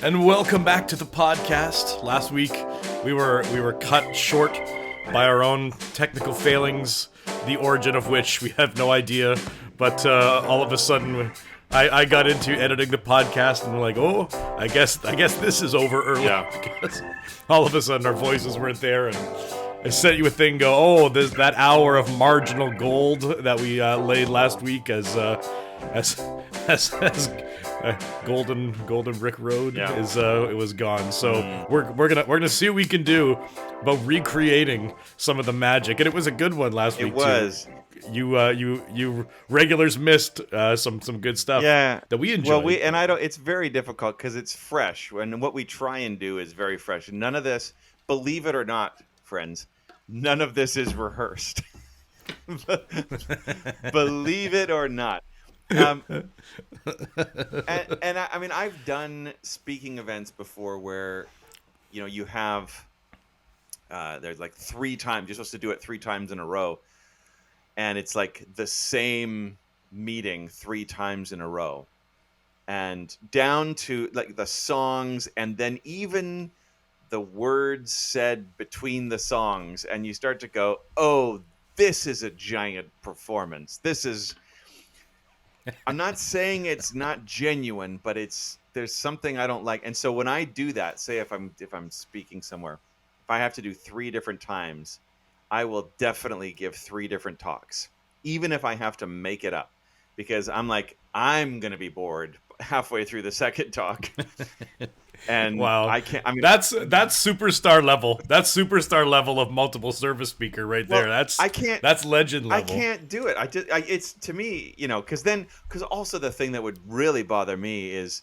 And welcome back to the podcast. Last week we were cut short by our own technical failings, the origin of which we have no idea. But all of a sudden, I got into editing the podcast and we're like, oh, I guess this is over early. Yeah. Because all of a sudden our voices weren't there, and I sent you a thing. Go, oh, there's that hour of marginal gold that we laid last week as Golden Brick Road is it was gone. So we're gonna see what we can do about recreating some of the magic, and it was a good one last week. It was. Too. You regulars missed some good stuff. Yeah. That we enjoyed. Well, it's very difficult because it's fresh, and what we try and do is very fresh. None of this, believe it or not, friends, none of this is rehearsed. Believe it or not. And I mean, I've done speaking events before where, you have there's like 3 times you're supposed to do it 3 times in a row, and it's like the same meeting 3 times in a row, and down to like the songs, and then even the words said between the songs, and you start to go, oh, this is a giant performance. I'm not saying it's not genuine, but there's something I don't like. And so when I do that, say if I'm speaking somewhere, if I have to do 3 different times, I will definitely give 3 different talks, even if I have to make it up, because I'm like, I'm going to be bored halfway through the second talk. And wow, I can't. I mean, that's superstar level. That's superstar level of multiple service speaker right there. I can't. That's legend level. I can't do it. It's to me, because also the thing that would really bother me is,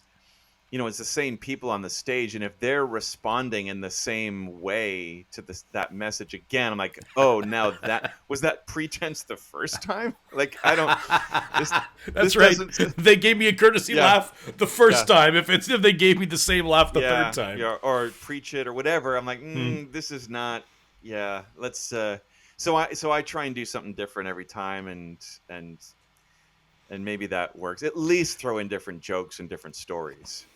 it's the same people on the stage, and if they're responding in the same way to that message again, I'm like, oh, now that pretense the first time? Like, I don't. That's right. They gave me a courtesy laugh the first time. If they gave me the same laugh the third time, or preach it or whatever, I'm like, this is not. Yeah, let's. So I try and do something different every time, and maybe that works. At least throw in different jokes and different stories.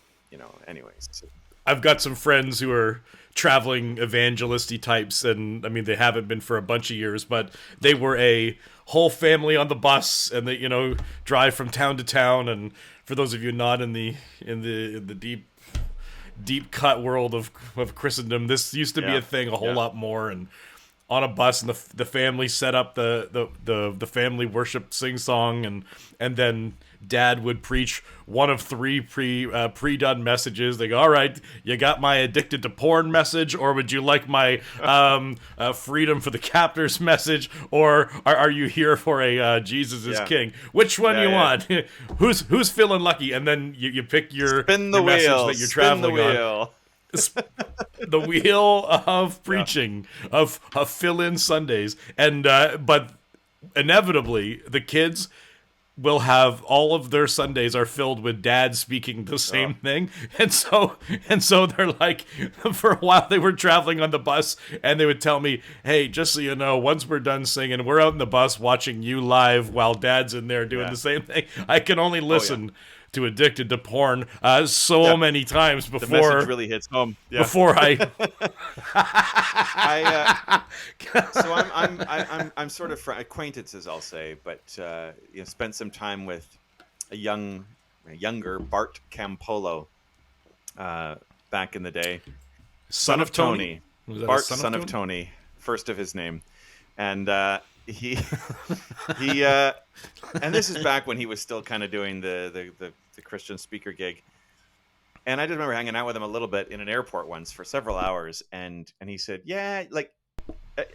Anyways. I've got some friends who are traveling evangelisty types, and I mean, they haven't been for a bunch of years, but they were a whole family on the bus, and they, drive from town to town. And for those of you not in the deep cut world of Christendom, this used to be a thing a whole lot more. And on a bus, and the family set up the family worship sing song, and then Dad would preach one of 3 pre-done messages. They go, all right, you got my addicted to porn message, or would you like my freedom for the captors message, or are you here for a Jesus is King? Which one you want? Who's feeling lucky? And then you pick your message that you're traveling on. The wheel of preaching of fill-in Sundays, and but inevitably the kids will have all of their Sundays are filled with Dad speaking the same thing, and so they're like, for a while they were traveling on the bus, and they would tell me, hey, just so you know, once we're done singing, we're out in the bus watching you live while Dad's in there doing the same thing. I can only listen to Addicted to Porn many times before the message really hits home. Before So I'm sort of acquaintances, I'll say, but spent some time with a younger Bart Campolo back in the day. Son of Tony. Bart, son of Tony, first of his name, and he and this is back when he was still kind of doing the Christian speaker gig. And I just remember hanging out with him a little bit in an airport once for several hours, and he said, yeah, like,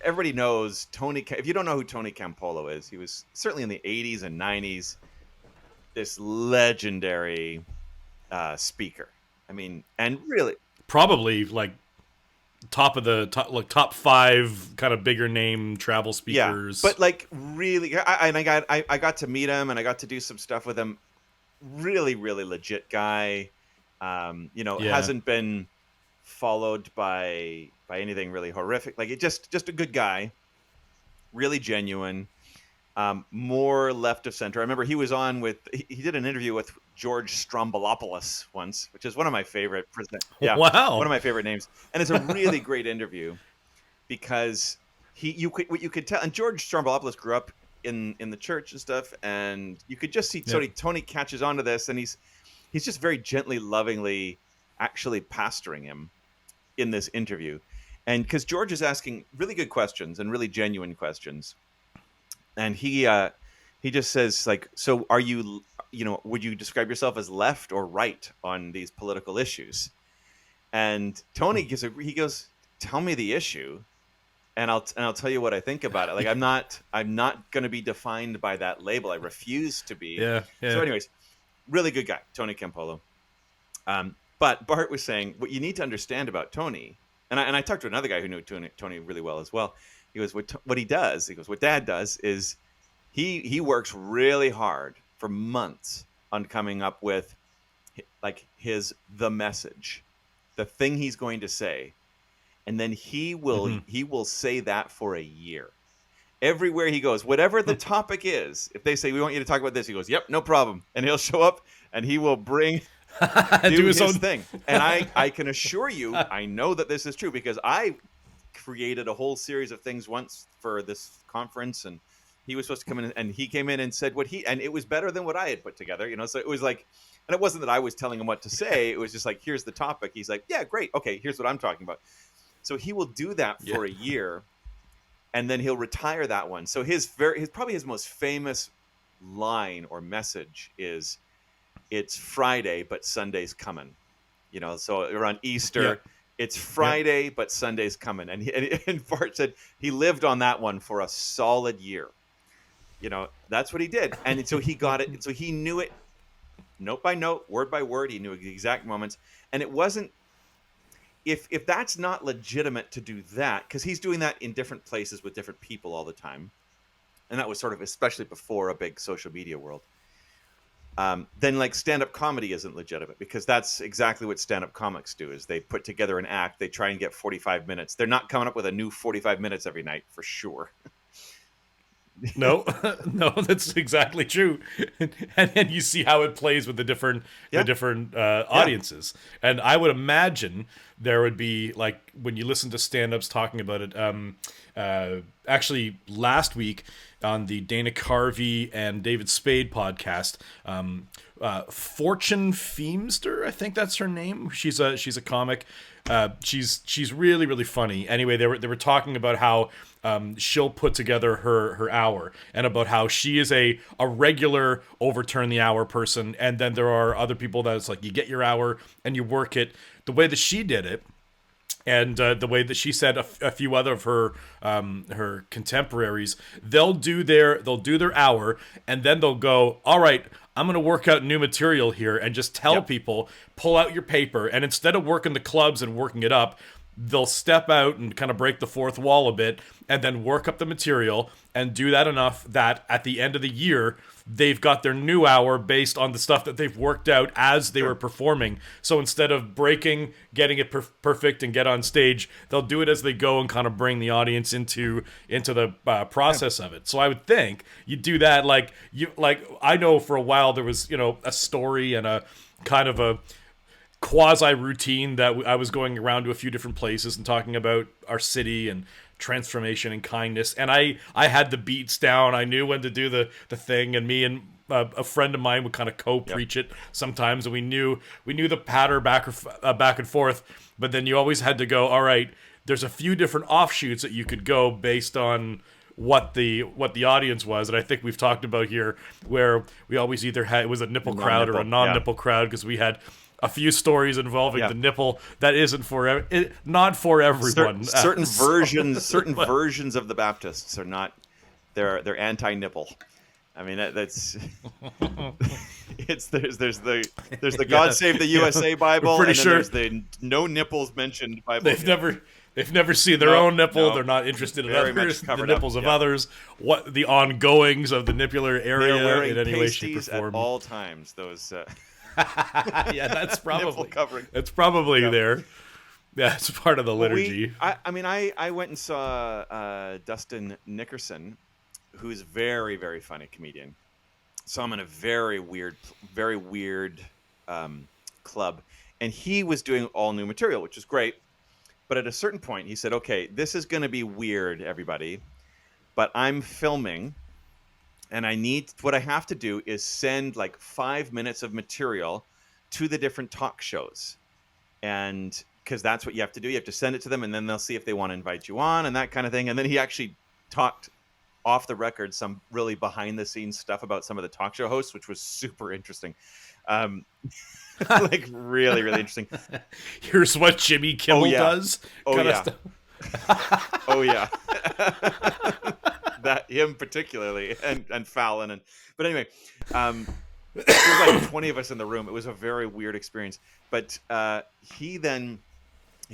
everybody knows Tony. If you don't know who Tony Campolo is, he was certainly in the 80s and 90s this legendary speaker. I mean, and really probably like top 5 kind of bigger name travel speakers. Yeah, but like really, I got to meet him, and I got to do some stuff with him. Really, really legit guy. Hasn't been followed by anything really horrific. Like, it just a good guy, really genuine. More left of center. I remember he was on with he did an interview with George Stroumboulopoulos once, which is one of my favorite. Yeah, Wow. one of my favorite names, and it's a really great interview because what you could tell, and George Stroumboulopoulos grew up in the church and stuff, and you could just see Tony catches on to this, and he's just very gently, lovingly, actually pastoring him in this interview, and because George is asking really good questions and really genuine questions, and he just says like, so are you, would you describe yourself as left or right on these political issues? And Tony he goes, tell me the issue, and I'll tell you what I think about it. Like, I'm not going to be defined by that label. I refuse to be. Yeah. So anyways, really good guy, Tony Campolo. But Bart was saying what you need to understand about Tony, and I talked to another guy who knew Tony really well as well. He goes, what he does, he goes, what Dad does is he works really hard for months on coming up with like the message, the thing he's going to say. And then he will say that for a year. Everywhere he goes, whatever the topic is, if they say, we want you to talk about this, he goes, yep, no problem. And he'll show up and he will do his own thing. And I can assure you, I know that this is true because I created a whole series of things once for this conference, and he was supposed to come in, and he came in and said and it was better than what I had put together, so it was like, and it wasn't that I was telling him what to say. It was just like, here's the topic. He's like, yeah, great. Okay, here's what I'm talking about. So he will do that for a year, and then he'll retire that one. So probably his most famous line or message is, "It's Friday, but Sunday's coming." So around Easter, it's Friday, but Sunday's coming. And Bart said he lived on that one for a solid year. That's what he did, and so he got it. So he knew it, note by note, word by word. He knew the exact moments, and it wasn't. If that's not legitimate to do that, because he's doing that in different places with different people all the time, and that was sort of especially before a big social media world, then like stand-up comedy isn't legitimate, because that's exactly what stand-up comics do, is they put together an act, they try and get 45 minutes. They're not coming up with a new 45 minutes every night, for sure. No, that's exactly true, and you see how it plays with the different audiences. And I would imagine there would be, like, when you listen to stand-ups talking about it. Actually, last week on the Dana Carvey and David Spade podcast, Fortune Feimster, I think that's her name. She's a comic. She's really, really funny. Anyway, they were talking about how she'll put together her hour, and about how she is a regular overturn the hour person, and then there are other people that it's like you get your hour and you work it the way that she did it. And the way that she said a few other of her contemporaries, they'll do their hour, and then they'll go, all right, I'm going to work out new material here, and just tell people, pull out your paper, and instead of working the clubs and working it up, they'll step out and kind of break the fourth wall a bit, and then work up the material, and do that enough that at the end of the year, they've got their new hour based on the stuff that they've worked out as they were performing. So instead of breaking, getting it perfect and get on stage, they'll do it as they go and kind of bring the audience into the process of it. So I would think you do that, like I know for a while there was a story and a kind of a quasi routine that I was going around to a few different places and talking about our city and transformation and kindness, and I had the beats down. I knew when to do the thing, and me and a friend of mine would kind of co-preach it sometimes, and we knew the patter back and forth. But then you always had to go, all right, there's a few different offshoots that you could go based on what the audience was. And I think we've talked about here where we always either had, it was a nipple crowd or a non-nipple crowd, because we had a few stories involving the nipple that isn't not for everyone. Certain versions of the Baptists are not. They're anti-nipple. I mean, that's there's the God Save the USA Bible, and then there's the no nipples mentioned Bible. They've never seen their own nipple. They're not interested in the nipples of others. What the ongoings of the nippular area in any way, shape, or form at all times. Those. Yeah, that's probably there. Yeah, it's part of the liturgy. I went and saw Dustin Nickerson, who's very, very funny comedian, So I'm in a very weird club, and he was doing all new material, which is great. But at a certain point, he said, "Okay, this is going to be weird, everybody, but I'm filming, and what I have to do is send like 5 minutes of material to the different talk shows, and because that's what you have to do, you have to send it to them, and then they'll see if they want to invite you on and that kind of thing." And then he actually talked off the record some really behind the scenes stuff about some of the talk show hosts, which was super interesting. Like really, really interesting. Here's what Jimmy Kimmel does. Oh yeah. Oh yeah. That him particularly, and Fallon, but anyway, there was like 20 of us in the room. It was a very weird experience. But he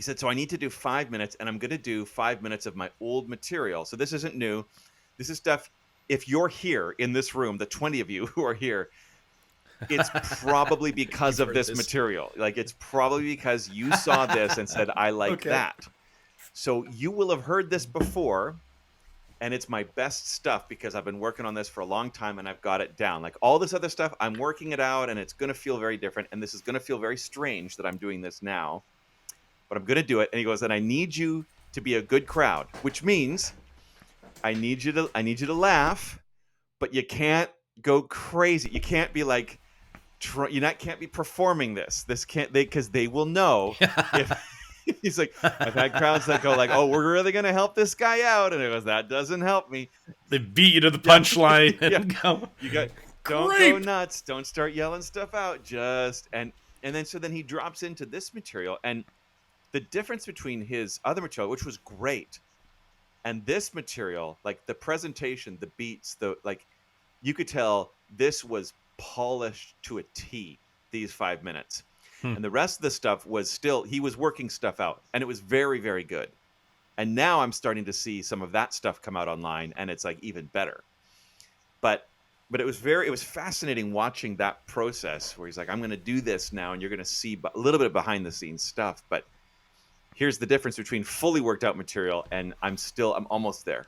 said, "So I need to do 5 minutes, and I'm going to do 5 minutes of my old material. So this isn't new. This is stuff. If you're here in this room, the 20 of you who are here, it's probably because of this material. Like, it's probably because you saw this and said, I like that. So you will have heard this before, and it's my best stuff because I've been working on this for a long time and I've got it down. Like all this other stuff, I'm working it out, and it's going to feel very different. And this is going to feel very strange that I'm doing this now, but I'm going to do it." And he goes, "And I need you to be a good crowd, which means I need you to laugh, but you can't go crazy. You can't be like, can't be performing this. This can't, because they will know." He's like, "I've had crowds that go like, oh, we're really going to help this guy out." And it goes, "That doesn't help me." They beat you to the punchline. Don't go nuts. Don't start yelling stuff out. And then he drops into this material, and the difference between his other material, which was great, and this material, like the presentation, the beats, you could tell this was polished to a T, these 5 minutes. And the rest of the stuff was he was working stuff out, and it was very, very good. And now I'm starting to see some of that stuff come out online, and it's like even better. But it was fascinating watching that process where he's like, "I'm going to do this now, and you're going to see a little bit of behind the scenes stuff. But here's the difference between fully worked out material, and I'm almost there."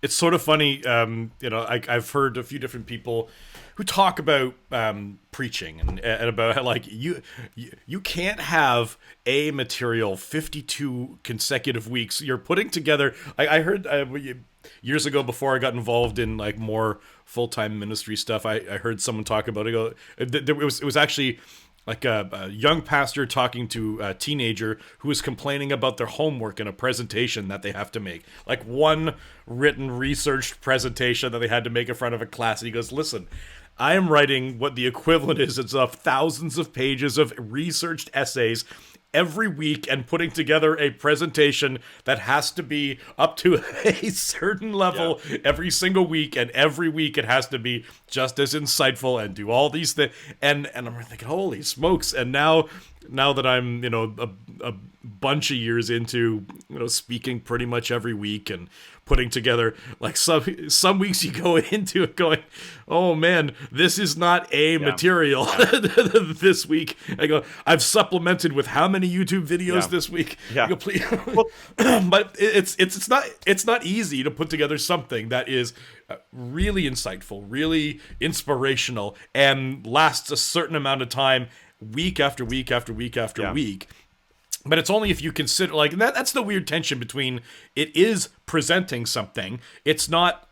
It's sort of funny, I've heard a few different people who talk about preaching and about how, like, you can't have a material 52 consecutive weeks. You're putting together. I heard years ago, before I got involved in like more full-time ministry stuff, I heard someone talk about it. It was actually like a young pastor talking to a teenager who was complaining about their homework in a presentation that they have to make. Like one written, researched presentation that they had to make in front of a class. And he goes, "Listen, I am writing what the equivalent is of thousands of pages of researched essays every week and putting together a presentation that has to be up to a certain level every single week, and every week it has to be just as insightful and do all these things." And I'm thinking, holy smokes. And now that I'm, a bunch of years into, speaking pretty much every week and putting together, like some weeks you go into it going, "Oh man, this is not material." This week I go, "I've supplemented with how many YouTube videos this week?" I go, "Please." But it's not easy to put together something that is really insightful, really inspirational, and lasts a certain amount of time, week after week after week after week. But it's only if you consider, like, that's the weird tension between, it is presenting something. It's not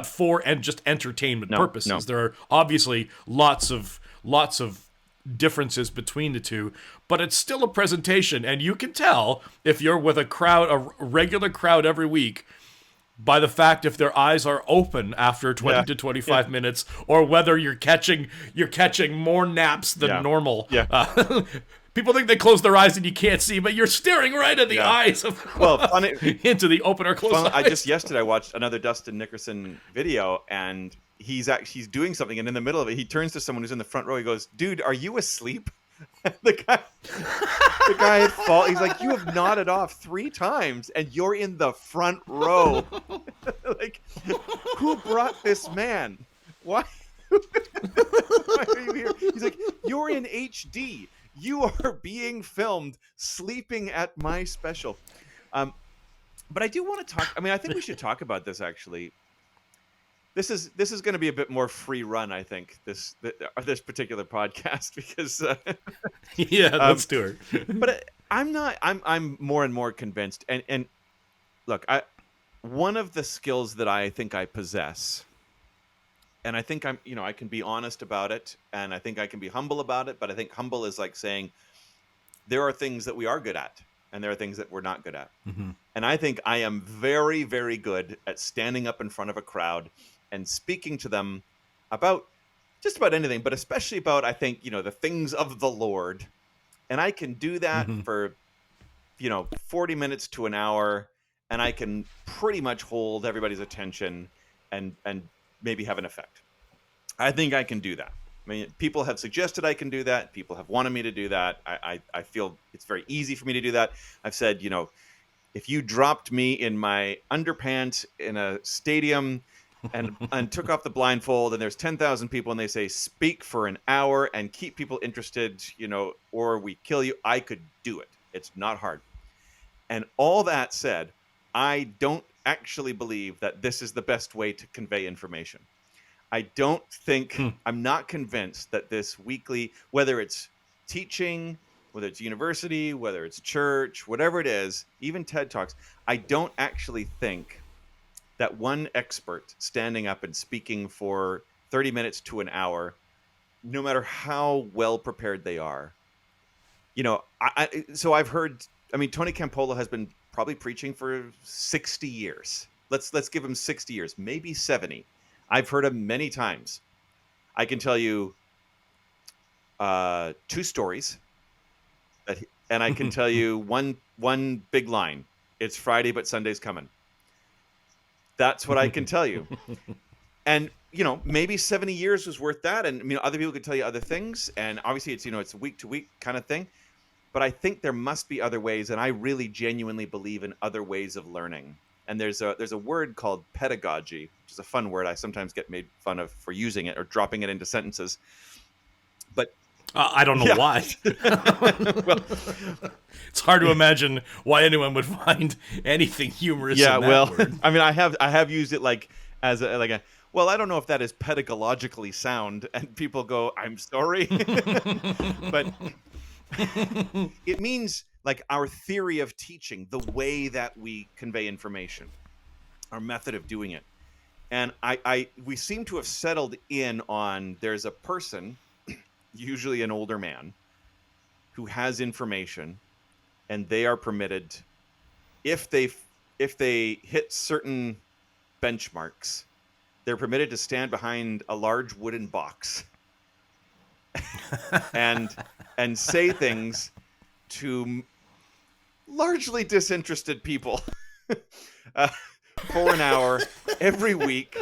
for and just entertainment purposes. No. There are obviously lots of differences between the two, but it's still a presentation, and you can tell if you're with a regular crowd every week by the fact if their eyes are open after 20 to 25 minutes, or whether you're catching more naps than normal. People think they close their eyes and you can't see, but you're staring right at the eyes of into the open or closed eyes. Yesterday I watched another Dustin Nickerson video, and he's doing something, and in the middle of it, he turns to someone who's in the front row. He goes, "Dude, are you asleep?" the guy had fallen. He's like, "You have nodded off 3 times, and you're in the front row." Like, who brought this man? Why? Why are you here? He's like, "You're in HD. You are being filmed sleeping at my special." But I do want to talk. I mean, I think we should talk about this, actually, this is going to be a bit more free run, I think. This particular podcast because yeah, let's do it. But I'm more and more convinced. And look, one of the skills that I think I possess, and I think I can be honest about it, and I think I can be humble about it. But I think humble is like saying there are things that we are good at, and there are things that we're not good at. Mm-hmm. And I think I am very, very good at standing up in front of a crowd and speaking to them about just about anything, but especially about, I think, the things of the Lord. And I can do that Mm-hmm. for, 40 minutes to an hour, and I can pretty much hold everybody's attention and maybe have an effect. I think I can do that. I mean, people have suggested I can do that. People have wanted me to do that. I feel it's very easy for me to do that. I've said, if you dropped me in my underpants in a stadium and took off the blindfold, and there's 10,000 people, and they say, speak for an hour and keep people interested, or we kill you, I could do it. It's not hard. And all that said, I don't actually believe that this is the best way to convey information. I don't think, I'm not convinced that this weekly, whether it's teaching, whether it's university, whether it's church, whatever it is, even TED Talks, I don't actually think that one expert standing up and speaking for 30 minutes to an hour, no matter how well prepared they are, so I've heard, Tony Campolo has been probably preaching for 60 years. Let's give him 60 years, maybe 70. I've heard him many times. I can tell you 2 stories, and I can tell you one big line. It's Friday, but Sunday's coming. That's what I can tell you. And, maybe 70 years was worth that. And, other people could tell you other things. And obviously it's, it's a week to week kind of thing. But I think there must be other ways. And I really genuinely believe in other ways of learning. And there's a word called pedagogy, which is a fun word. I sometimes get made fun of for using it or dropping it into sentences. But I don't know why. Well, it's hard to imagine why anyone would find anything humorous in that word. I have used it like as a well, I don't know if that is pedagogically sound, and people go, I'm sorry. But it means like our theory of teaching, the way that we convey information, our method of doing it. And we seem to have settled in on there's a person, usually an older man, who has information, and they are permitted, if they hit certain benchmarks, they're permitted to stand behind a large wooden box and say things to largely disinterested people for an hour every week,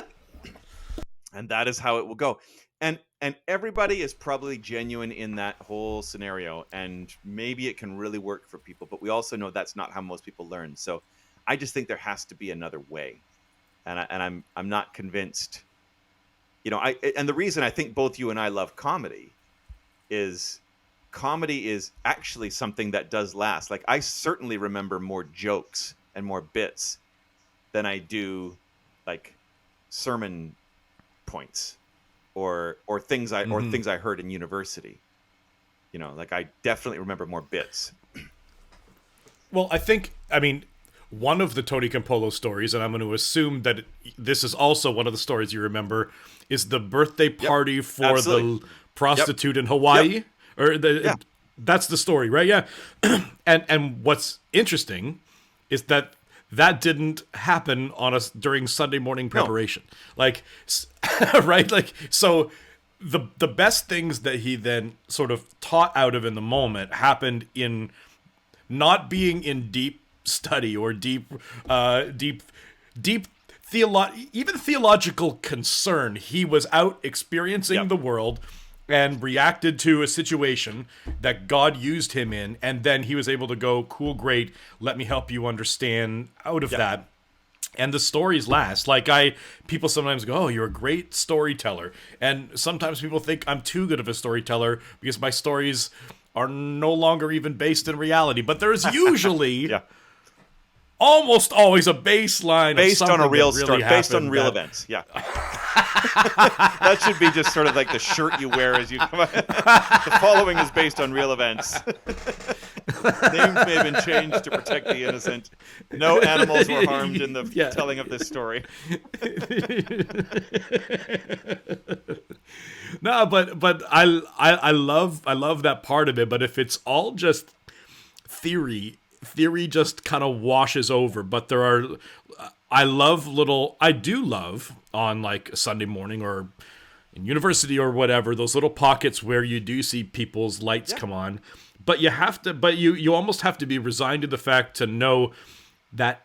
and that is how it will go. And everybody is probably genuine in that whole scenario, and maybe it can really work for people, but we also know that's not how most people learn. So I just think there has to be another way, and I'm not convinced. And the reason I think both you and I love comedy is actually something that does last. Like, I certainly remember more jokes and more bits than I do like sermon points or things I heard in university. Like, I definitely remember more bits. Well, one of the Tony Campolo stories, and I'm going to assume that this is also one of the stories you remember, is the birthday party for absolutely. the prostitute in Hawaii. Or that's the story, right? Yeah. and what's interesting is that didn't happen during Sunday morning preparation. No. Like, right? Like, so the best things that he then sort of taught out of in the moment happened in not being in deep study or deep theological concern. He was out experiencing the world and reacted to a situation that God used him in, and then he was able to go, cool, great, let me help you understand out of that. And the stories last. Like, people sometimes go, oh, you're a great storyteller. And sometimes people think I'm too good of a storyteller because my stories are no longer even based in reality. But there's usually almost always a baseline based of on a real really story, based on happened real that- events. Yeah. That should be just sort of like the shirt you wear as you come out. The following is based on real events. Names may have been changed to protect the innocent. No animals were harmed in the telling of this story. No, but I love that part of it. But if it's all just theory just kind of washes over. But there are, I do love on like a Sunday morning or in university or whatever, those little pockets where you do see people's lights come on. But you almost have to be resigned to the fact to know that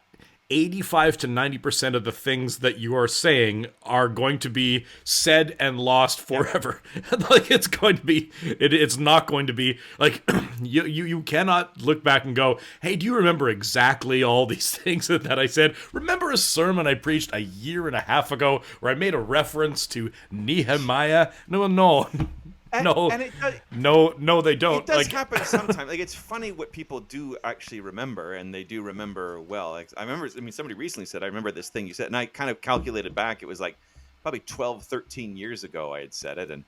85 to 90% of the things that you are saying are going to be said and lost forever. Like it's going to be, it's not going to be like you cannot look back and go, hey, do you remember exactly all these things that I said? Remember a sermon I preached a year and a half ago where I made a reference to Nehemiah? No. No, they don't. It does happen sometimes. Like it's funny what people do actually remember, and they do remember well. Like, I mean, somebody recently said, "I remember this thing you said," and I kind of calculated back. It was like probably 12, 13 years ago I had said it, and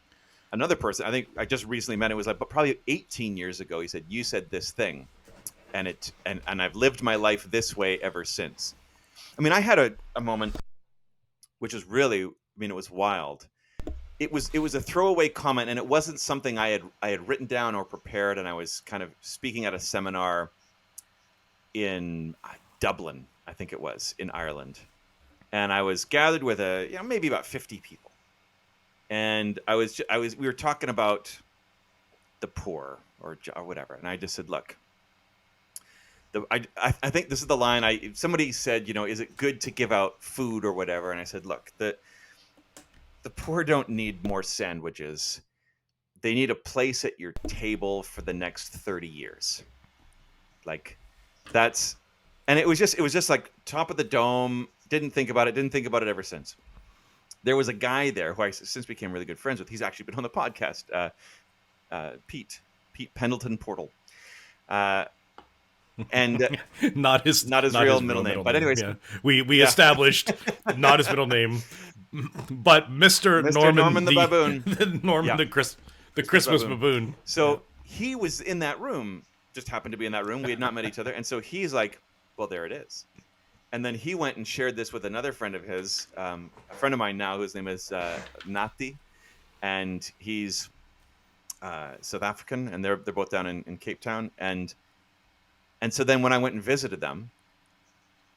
another person, I think I just recently met, it was like, but probably 18 years ago, he said, "You said this thing," and I've lived my life this way ever since. I mean, I had a moment, which was really, I mean, it was wild. It was a throwaway comment, and it wasn't something I had written down or prepared. And I was kind of speaking at a seminar in Dublin, I think it was, in Ireland, and I was gathered with maybe about 50 people, and we were talking about the poor or whatever, and I just said, look, I think this is the line somebody said, is it good to give out food or whatever, and I said, look, the poor don't need more sandwiches. They need a place at your table for the next 30 years. Like and it was just like top of the dome. Didn't think about it ever since. There was a guy there who I since became really good friends with. He's actually been on the podcast, Pete Pendleton Portal. And not his real middle name. But anyways, we established not his middle name. But Mr. Norman the baboon, the Christmas baboon. So he was in that room, just happened to be in that room. We had not met each other, and so he's like, "Well, there it is." And then he went and shared this with another friend of his, a friend of mine now, whose name is Nati, and he's South African, and they're both down in Cape Town, and so then when I went and visited them,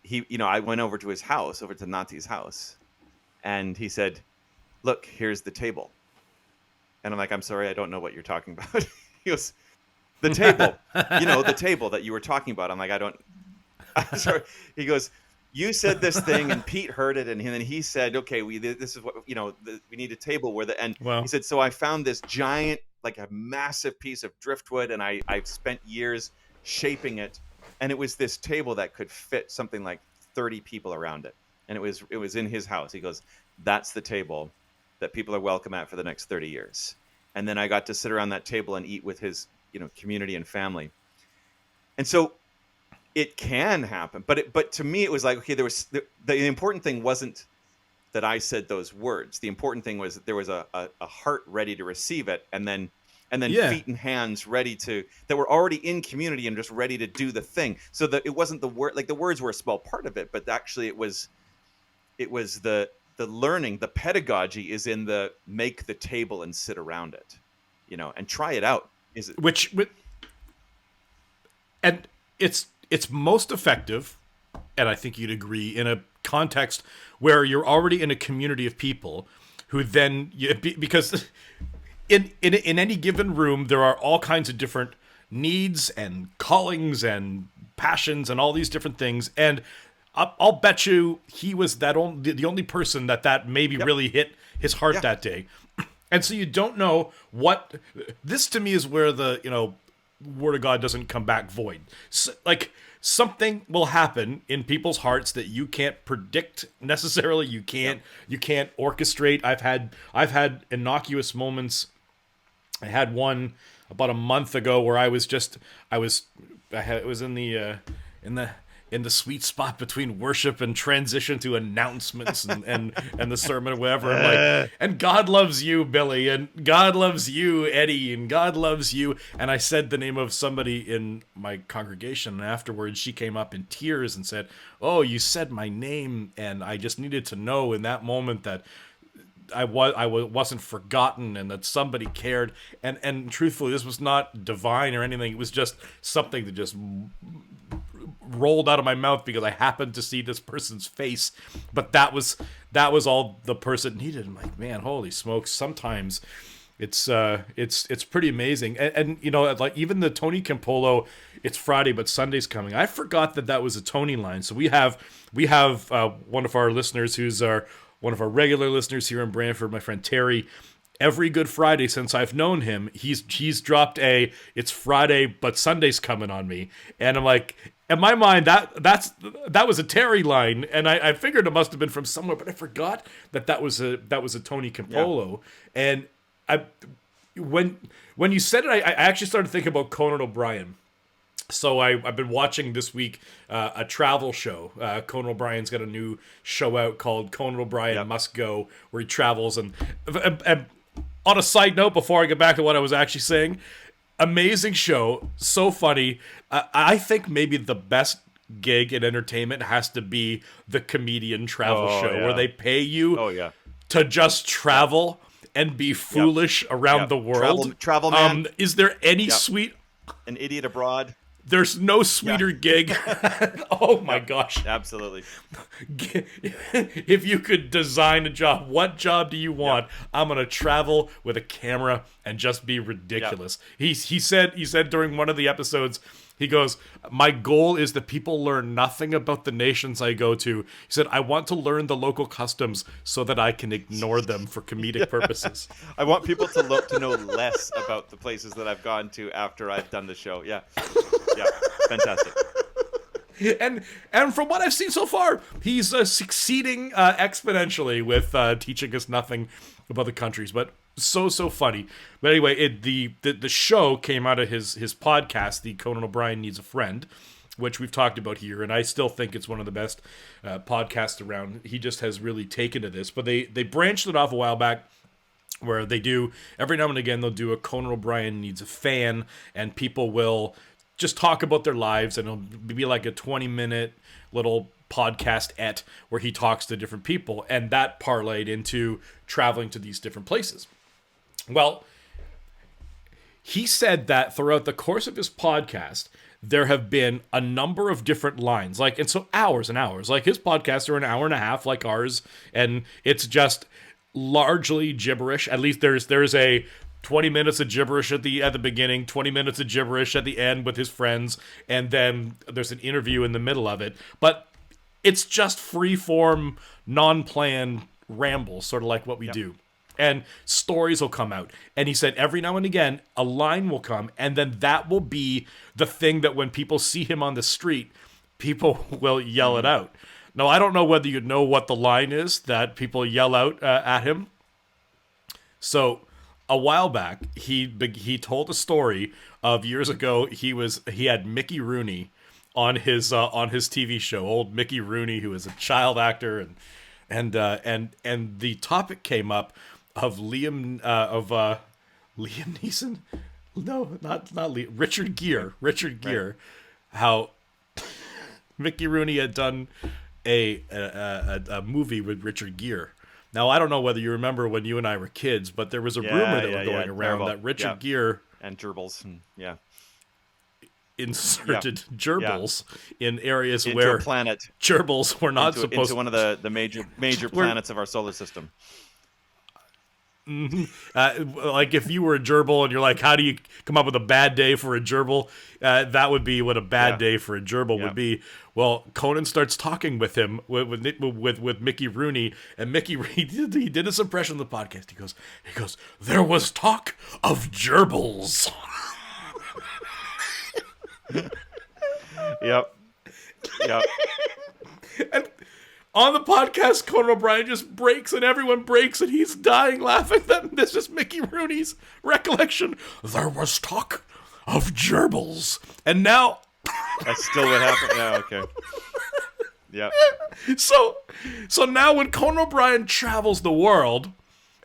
I went over to his house, over to Nati's house. And he said, look, here's the table. And I'm like, I'm sorry, I don't know what you're talking about. He goes, the table, the table that you were talking about. I'm like, I'm sorry. He goes, you said this thing and Pete heard it. And then he said, okay, this is what, we need a table where he said, so I found this giant, like a massive piece of driftwood. And I've spent years shaping it. And it was this table that could fit something like 30 people around it. And it was in his house. He goes, that's the table that people are welcome at for the next 30 years. And then I got to sit around that table and eat with his, community and family. And so it can happen. But to me, it was like, okay, the important thing wasn't that I said those words. The important thing was that there was a heart ready to receive it. And then feet and hands that were already in community and just ready to do the thing. So that it wasn't the word, like the words were a small part of it, but actually it was the learning, the pedagogy is in the make the table and sit around it, and try it out. And it's most effective, and I think you'd agree, in a context where you're already in a community of people who then, because in any given room, there are all kinds of different needs and callings and passions and all these different things. And I'll bet you he was the only person that maybe really hit his heart that day. And so you don't know what this, to me, is where the word of God doesn't come back void. So, like, something will happen in people's hearts that you can't predict necessarily. You can't orchestrate. I've had innocuous moments. I had one about a month ago where it was in in the sweet spot between worship and transition to announcements and the sermon or whatever. I'm like, and God loves you, Billy, and God loves you, Eddie, and God loves you. And I said the name of somebody in my congregation, and afterwards she came up in tears and said, "Oh, you said my name, and I just needed to know in that moment that I wasn't forgotten and that somebody cared." And truthfully, this was not divine or anything. It was just something that just rolled out of my mouth because I happened to see this person's face. But that was all the person needed. I'm like, man, holy smokes! Sometimes it's pretty amazing. And you know, like even the Tony Campolo, it's Friday but Sunday's coming. I forgot that was a Tony line. So we have one of our listeners who's one of our regular listeners here in Brantford, my friend Terry. Every Good Friday since I've known him, he's dropped it's Friday but Sunday's coming on me, and I'm like, in my mind that was a Terry line, and I figured it must have been from somewhere, but I forgot that was a Tony Campolo. Yeah. And when you said it, I actually started thinking about Conan O'Brien. So I've been watching this week a travel show. Conan O'Brien's got a new show out called Conan O'Brien Must Go, where he travels. And on a side note, before I get back to what I was actually saying, amazing show, so funny. I think maybe the best gig in entertainment has to be the comedian travel show, where they pay you to just travel and be foolish around the world. Travel man. Is there any sweet... An Idiot Abroad. There's no sweeter gig. Oh my gosh. Absolutely. If you could design a job, what job do you want? I'm going to travel with a camera and just be ridiculous. He said during one of the episodes, he goes, "My goal is that people learn nothing about the nations I go to." He said, "I want to learn the local customs so that I can ignore them for comedic purposes." I want people to know less about the places that I've gone to after I've done the show. Yeah, fantastic. And from what I've seen so far, he's succeeding exponentially with teaching us nothing about the countries, but so funny. But anyway, the show came out of his podcast, the Conan O'Brien Needs a Friend, which we've talked about here, and I still think it's one of the best podcasts around. He just has really taken to this, but they branched it off a while back, where they do every now and again they'll do a Conan O'Brien Needs a Fan, and people will just talk about their lives, and it'll be like a 20-minute little podcast where he talks to different people, and that parlayed into traveling to these different places. Well, he said that throughout the course of his podcast, there have been a number of different lines, and so hours and hours. Like, his podcasts are an hour and a half, like ours, and it's just largely gibberish. At least there's a 20 minutes of gibberish at the beginning, 20 minutes of gibberish at the end with his friends, and then there's an interview in the middle of it. But it's just free-form, non-planned ramble, sort of like what we do. And stories will come out. And he said every now and again, a line will come, and then that will be the thing that when people see him on the street, people will yell it out. Now, I don't know whether you know what the line is that people yell out at him. So, a while back, he told a story of years ago. He had Mickey Rooney on his TV show, old Mickey Rooney, who is a child actor, and the topic came up of Liam Neeson, no, not Liam, Richard Gere, right. How Mickey Rooney had done a movie with Richard Gere. Now, I don't know whether you remember when you and I were kids, but there was a rumor that was going around that Richard Gere and gerbils, inserted gerbils in areas where gerbils were not supposed into one of the major planets of our solar system. Like if you were a gerbil and you're like, how do you come up with a bad day for a gerbil? That would be what a bad day for a gerbil would be. Well, Conan starts talking with him with Mickey Rooney, and Mickey he did his impression of the podcast. He goes, "There was talk of gerbils." Yep. And on the podcast, Conan O'Brien just breaks, and everyone breaks, and he's dying laughing. This is Mickey Rooney's recollection. There was talk of gerbils. And now That's still what happened. Yeah, okay. Yep. So now when Conan O'Brien travels the world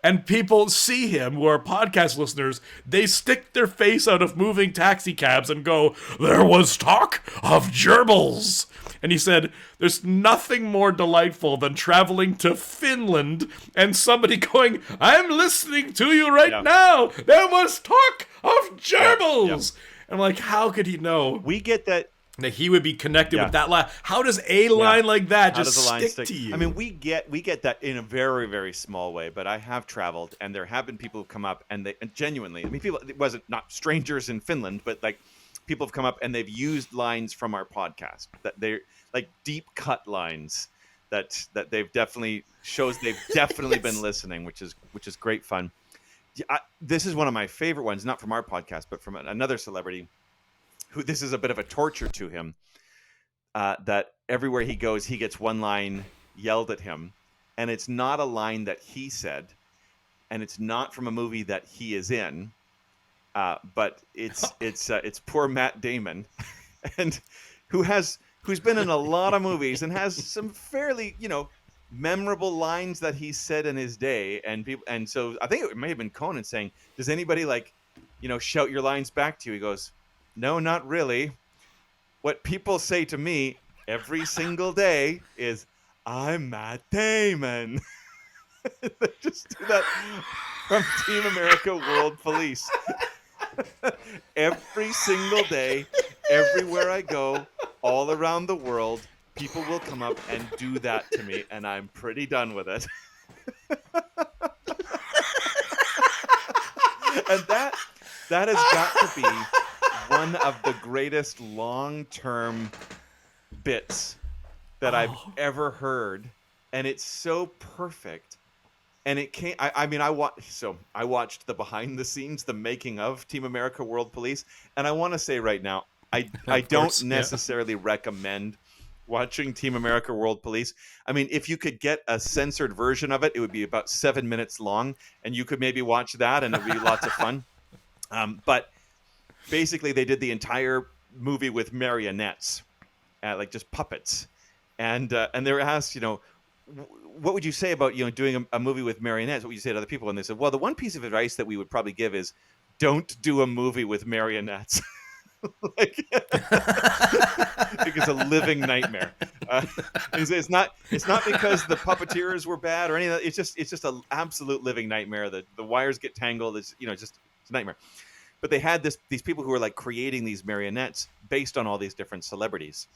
and people see him who are podcast listeners, they stick their face out of moving taxi cabs and go, "There was talk of gerbils." And he said, "There's nothing more delightful than traveling to Finland and somebody going, 'I'm listening to you right now. There was talk of gerbils.'" And I'm like, how could he know? We get that He would be connected with that line. How does a line like that just stick to you? I mean, we get that in a very, very small way. But I have traveled, and there have been people who come up, and genuinely, I mean, people, it wasn't not strangers in Finland, but like people have come up and they've used lines from our podcast that they're like deep cut lines that they've definitely been listening, which is great fun. This is one of my favorite ones, not from our podcast, but from another celebrity who this is a bit of a torture to him, that everywhere he goes, he gets one line yelled at him, and it's not a line that he said, and it's not from a movie that he is in, but it's poor Matt Damon, and who's been in a lot of movies and has some fairly, memorable lines that he said in his day, and so I think it may have been Conan saying, "Does anybody shout your lines back to you?" He goes, "No, not really. What people say to me every single day is, 'I'm Matt Damon.'" They just do that from Team America World Police. Every single day, everywhere I go, all around the world, people will come up and do that to me, and I'm pretty done with it. And that has got to be one of the greatest long-term bits that I've ever heard, and it's so perfect. And it came. I watched the behind the scenes, the making of Team America World Police, and I want to say right now, I don't necessarily recommend watching Team America World Police. I mean, if you could get a censored version of it, it would be about 7 minutes long, and you could maybe watch that, and it'd be lots of fun. But basically, they did the entire movie with marionettes, like just puppets, and they were asked, what would you say about doing a movie with marionettes? What would you say to other people? And they said, well, the one piece of advice that we would probably give is don't do a movie with marionettes. It's a living nightmare. It's not because the puppeteers were bad or any of that. It's just an absolute living nightmare. The wires get tangled. It's it's a nightmare. But they had these people who were like creating these marionettes based on all these different celebrities.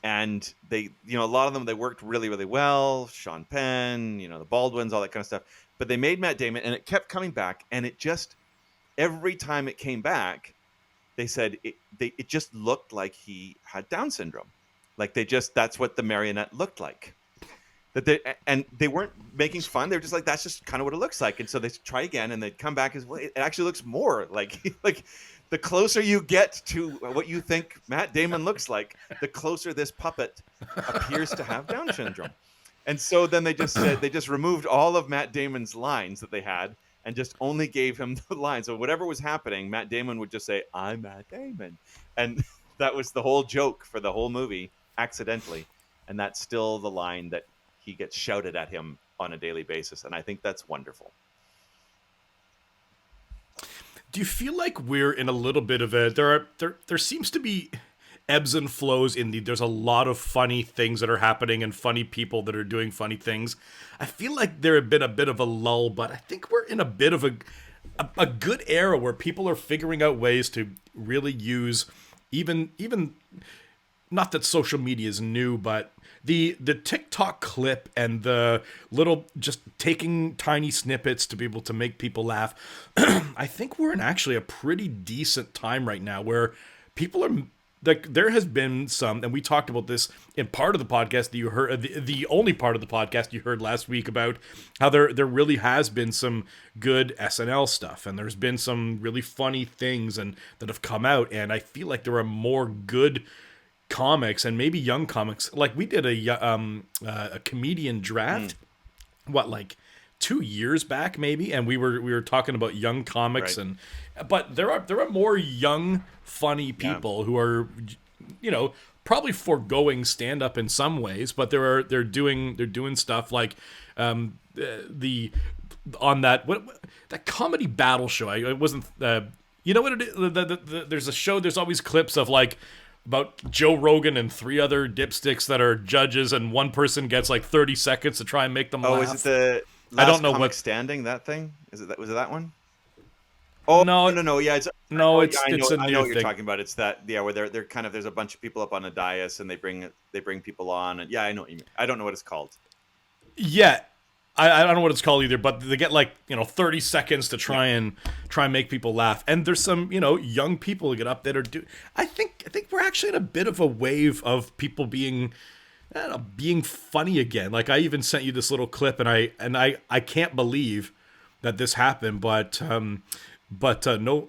And they, a lot of them, they worked really, really well. Sean Penn, the Baldwins, all that kind of stuff. But they made Matt Damon, and it kept coming back. And it just, every time it came back, they said it just looked like he had Down syndrome. Like that's what the marionette looked like. And they weren't making fun. They were just like, that's just kind of what it looks like. And so they try again, and they'd come back as, well, it actually looks more like the closer you get to what you think Matt Damon looks like, the closer this puppet appears to have Down syndrome. And so then they just removed all of Matt Damon's lines that they had and just only gave him the lines. So whatever was happening, Matt Damon would just say, "I'm Matt Damon." And that was the whole joke for the whole movie, accidentally. And that's still the line that he gets shouted at him on a daily basis. And I think that's wonderful. Do you feel like we're in a little bit of a there seems to be ebbs and flows there's a lot of funny things that are happening and funny people that are doing funny things. I feel like there had been a bit of a lull, but I think we're in a bit of a good era where people are figuring out ways to really use even not that social media is new, but the TikTok clip and the little just taking tiny snippets to be able to make people laugh. I think we're in actually a pretty decent time right now where people are like, there has been some, and we talked about this in part of the podcast that you heard, the only part of the podcast you heard last week, about how there really has been some good SNL stuff, and there's been some really funny things and that have come out, and I feel like there are more good comics and maybe young comics. Like we did a comedian draft, 2 years back maybe, and we were talking about young comics, Right. but there are more young funny Yeah. people who are, probably foregoing stand up in some ways, but they're doing stuff like the on that comedy battle show. It wasn't you know what it is? There's a show. There's always clips of like about Joe Rogan and three other dipsticks that are judges, and one person gets like 30 seconds to try and make them Oh, laugh. is it the I Last don't know Comic what. Standing? That thing? Is it that? Was it that one? Oh, No, no, no, yeah, no, yeah, it's a I know new what you're thing. talking about. It's that, yeah, where they're kind of, there's a bunch of people up on a dais and they bring people on, and yeah, I know what you mean. I don't know what it's called. Yeah, I don't know what it's called either, but they get like 30 seconds to try and make people laugh. And there's some young people who get up that are do. I think we're actually in a bit of a wave of people being I don't know, being funny again. Like I even sent you this little clip, and I can't believe that this happened, but no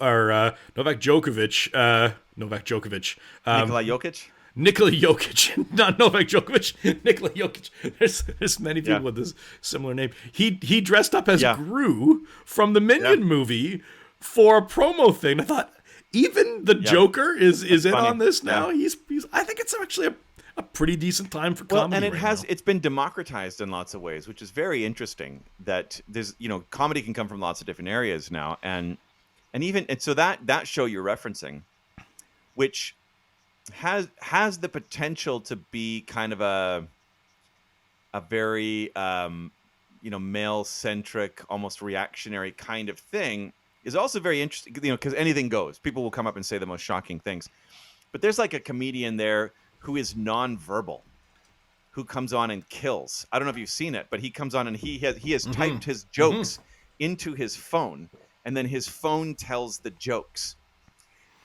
or Novak Djokovic. Nikola Jokic? Nikola Jokic, not Novak Djokovic. Nikola Jokic. There's many people Yeah. with this similar name. He dressed up as Yeah. Gru from the Minion Yeah. movie for a promo thing. I thought even the Yeah. Joker is in funny. on this now. Yeah. He's I think it's actually a pretty decent time for Well, comedy. and right now. it's been democratized in lots of ways, which is very interesting. That there's comedy can come from lots of different areas now, and so that show you're referencing, which has the potential to be kind of a very male centric, almost reactionary kind of thing, is also very interesting. Because anything goes. People will come up and say the most shocking things, but there's like a comedian there who is nonverbal, who comes on and kills. I don't know if you've seen it, but he comes on and he has typed his jokes into his phone, and then his phone tells the jokes.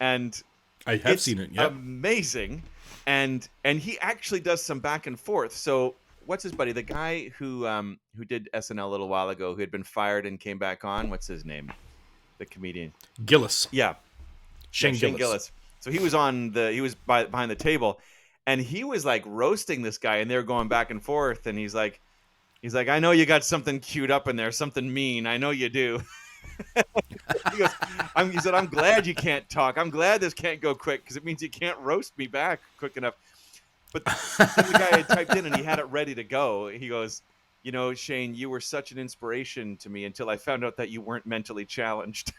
And I have it's seen it. Yeah. amazing. And he actually does some back and forth. So what's his buddy? The guy who did SNL a little while ago, who had been fired and came back on. What's his name? The comedian. Gillis. Yeah. Shane Gillis. So he was behind the table, and he was like roasting this guy, and they were going back and forth, and he's like, I know you got something queued up in there, something mean. I know you do. He said, I'm glad you can't talk. I'm glad this can't go quick, because it means you can't roast me back quick enough. But then the guy had typed in and he had it ready to go. He goes, Shane, you were such an inspiration to me until I found out that you weren't mentally challenged.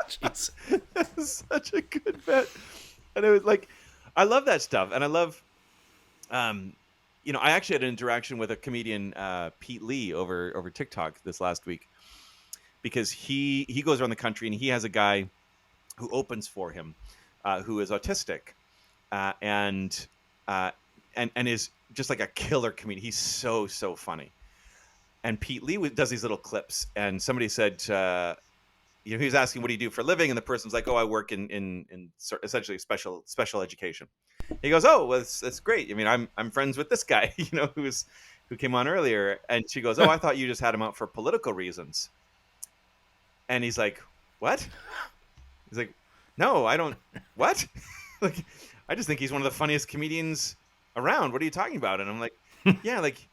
Jeez. Such a good bet. And it was like, I love that stuff. And I love, I actually had an interaction with a comedian, Pete Lee, over TikTok this last week, because he goes around the country and he has a guy who opens for him, who is autistic, and is just like a killer comedian. He's so funny. And Pete Lee does these little clips, and somebody said, he was asking, what do you do for a living? And the person's like, oh, I work in essentially special education. He goes, oh, well, that's great. I mean, I'm friends with this guy, who came on earlier. And she goes, oh, I thought you just had him out for political reasons. And he's like, what? He's like, no, I don't. What? Like, I just think he's one of the funniest comedians around. What are you talking about? And I'm like, yeah, like,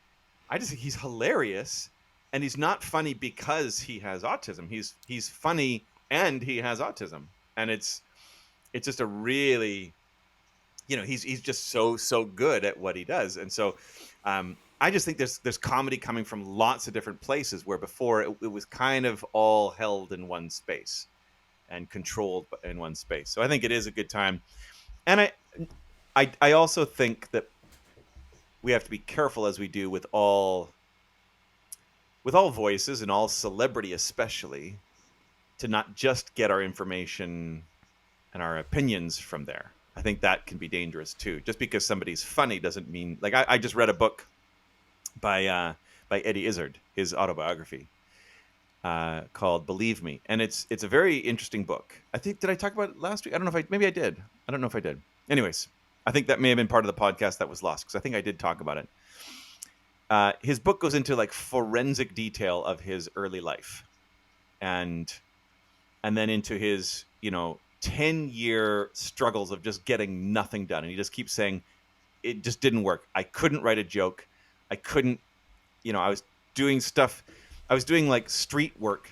I just think he's hilarious. And he's not funny because he has autism. He's funny and he has autism. And it's just a really, he's just so good at what he does. And so I just think there's comedy coming from lots of different places, where before it was kind of all held in one space and controlled in one space. So I think it is a good time. And I also think that we have to be careful, as we do with all voices and all celebrity especially, to not just get our information and our opinions from there. I think that can be dangerous too. Just because somebody's funny doesn't mean, like, I just read a book by Eddie Izzard, his autobiography, called Believe Me. And it's a very interesting book. I think, did I talk about it last week? I don't know if maybe I did. I don't know if I did. Anyways, I think that may have been part of the podcast that was lost, because I think I did talk about it. His book goes into like forensic detail of his early life, and then into his 10-year struggles of just getting nothing done. And he just keeps saying, it just didn't work. I couldn't write a joke. I couldn't, I was doing stuff. I was doing like street work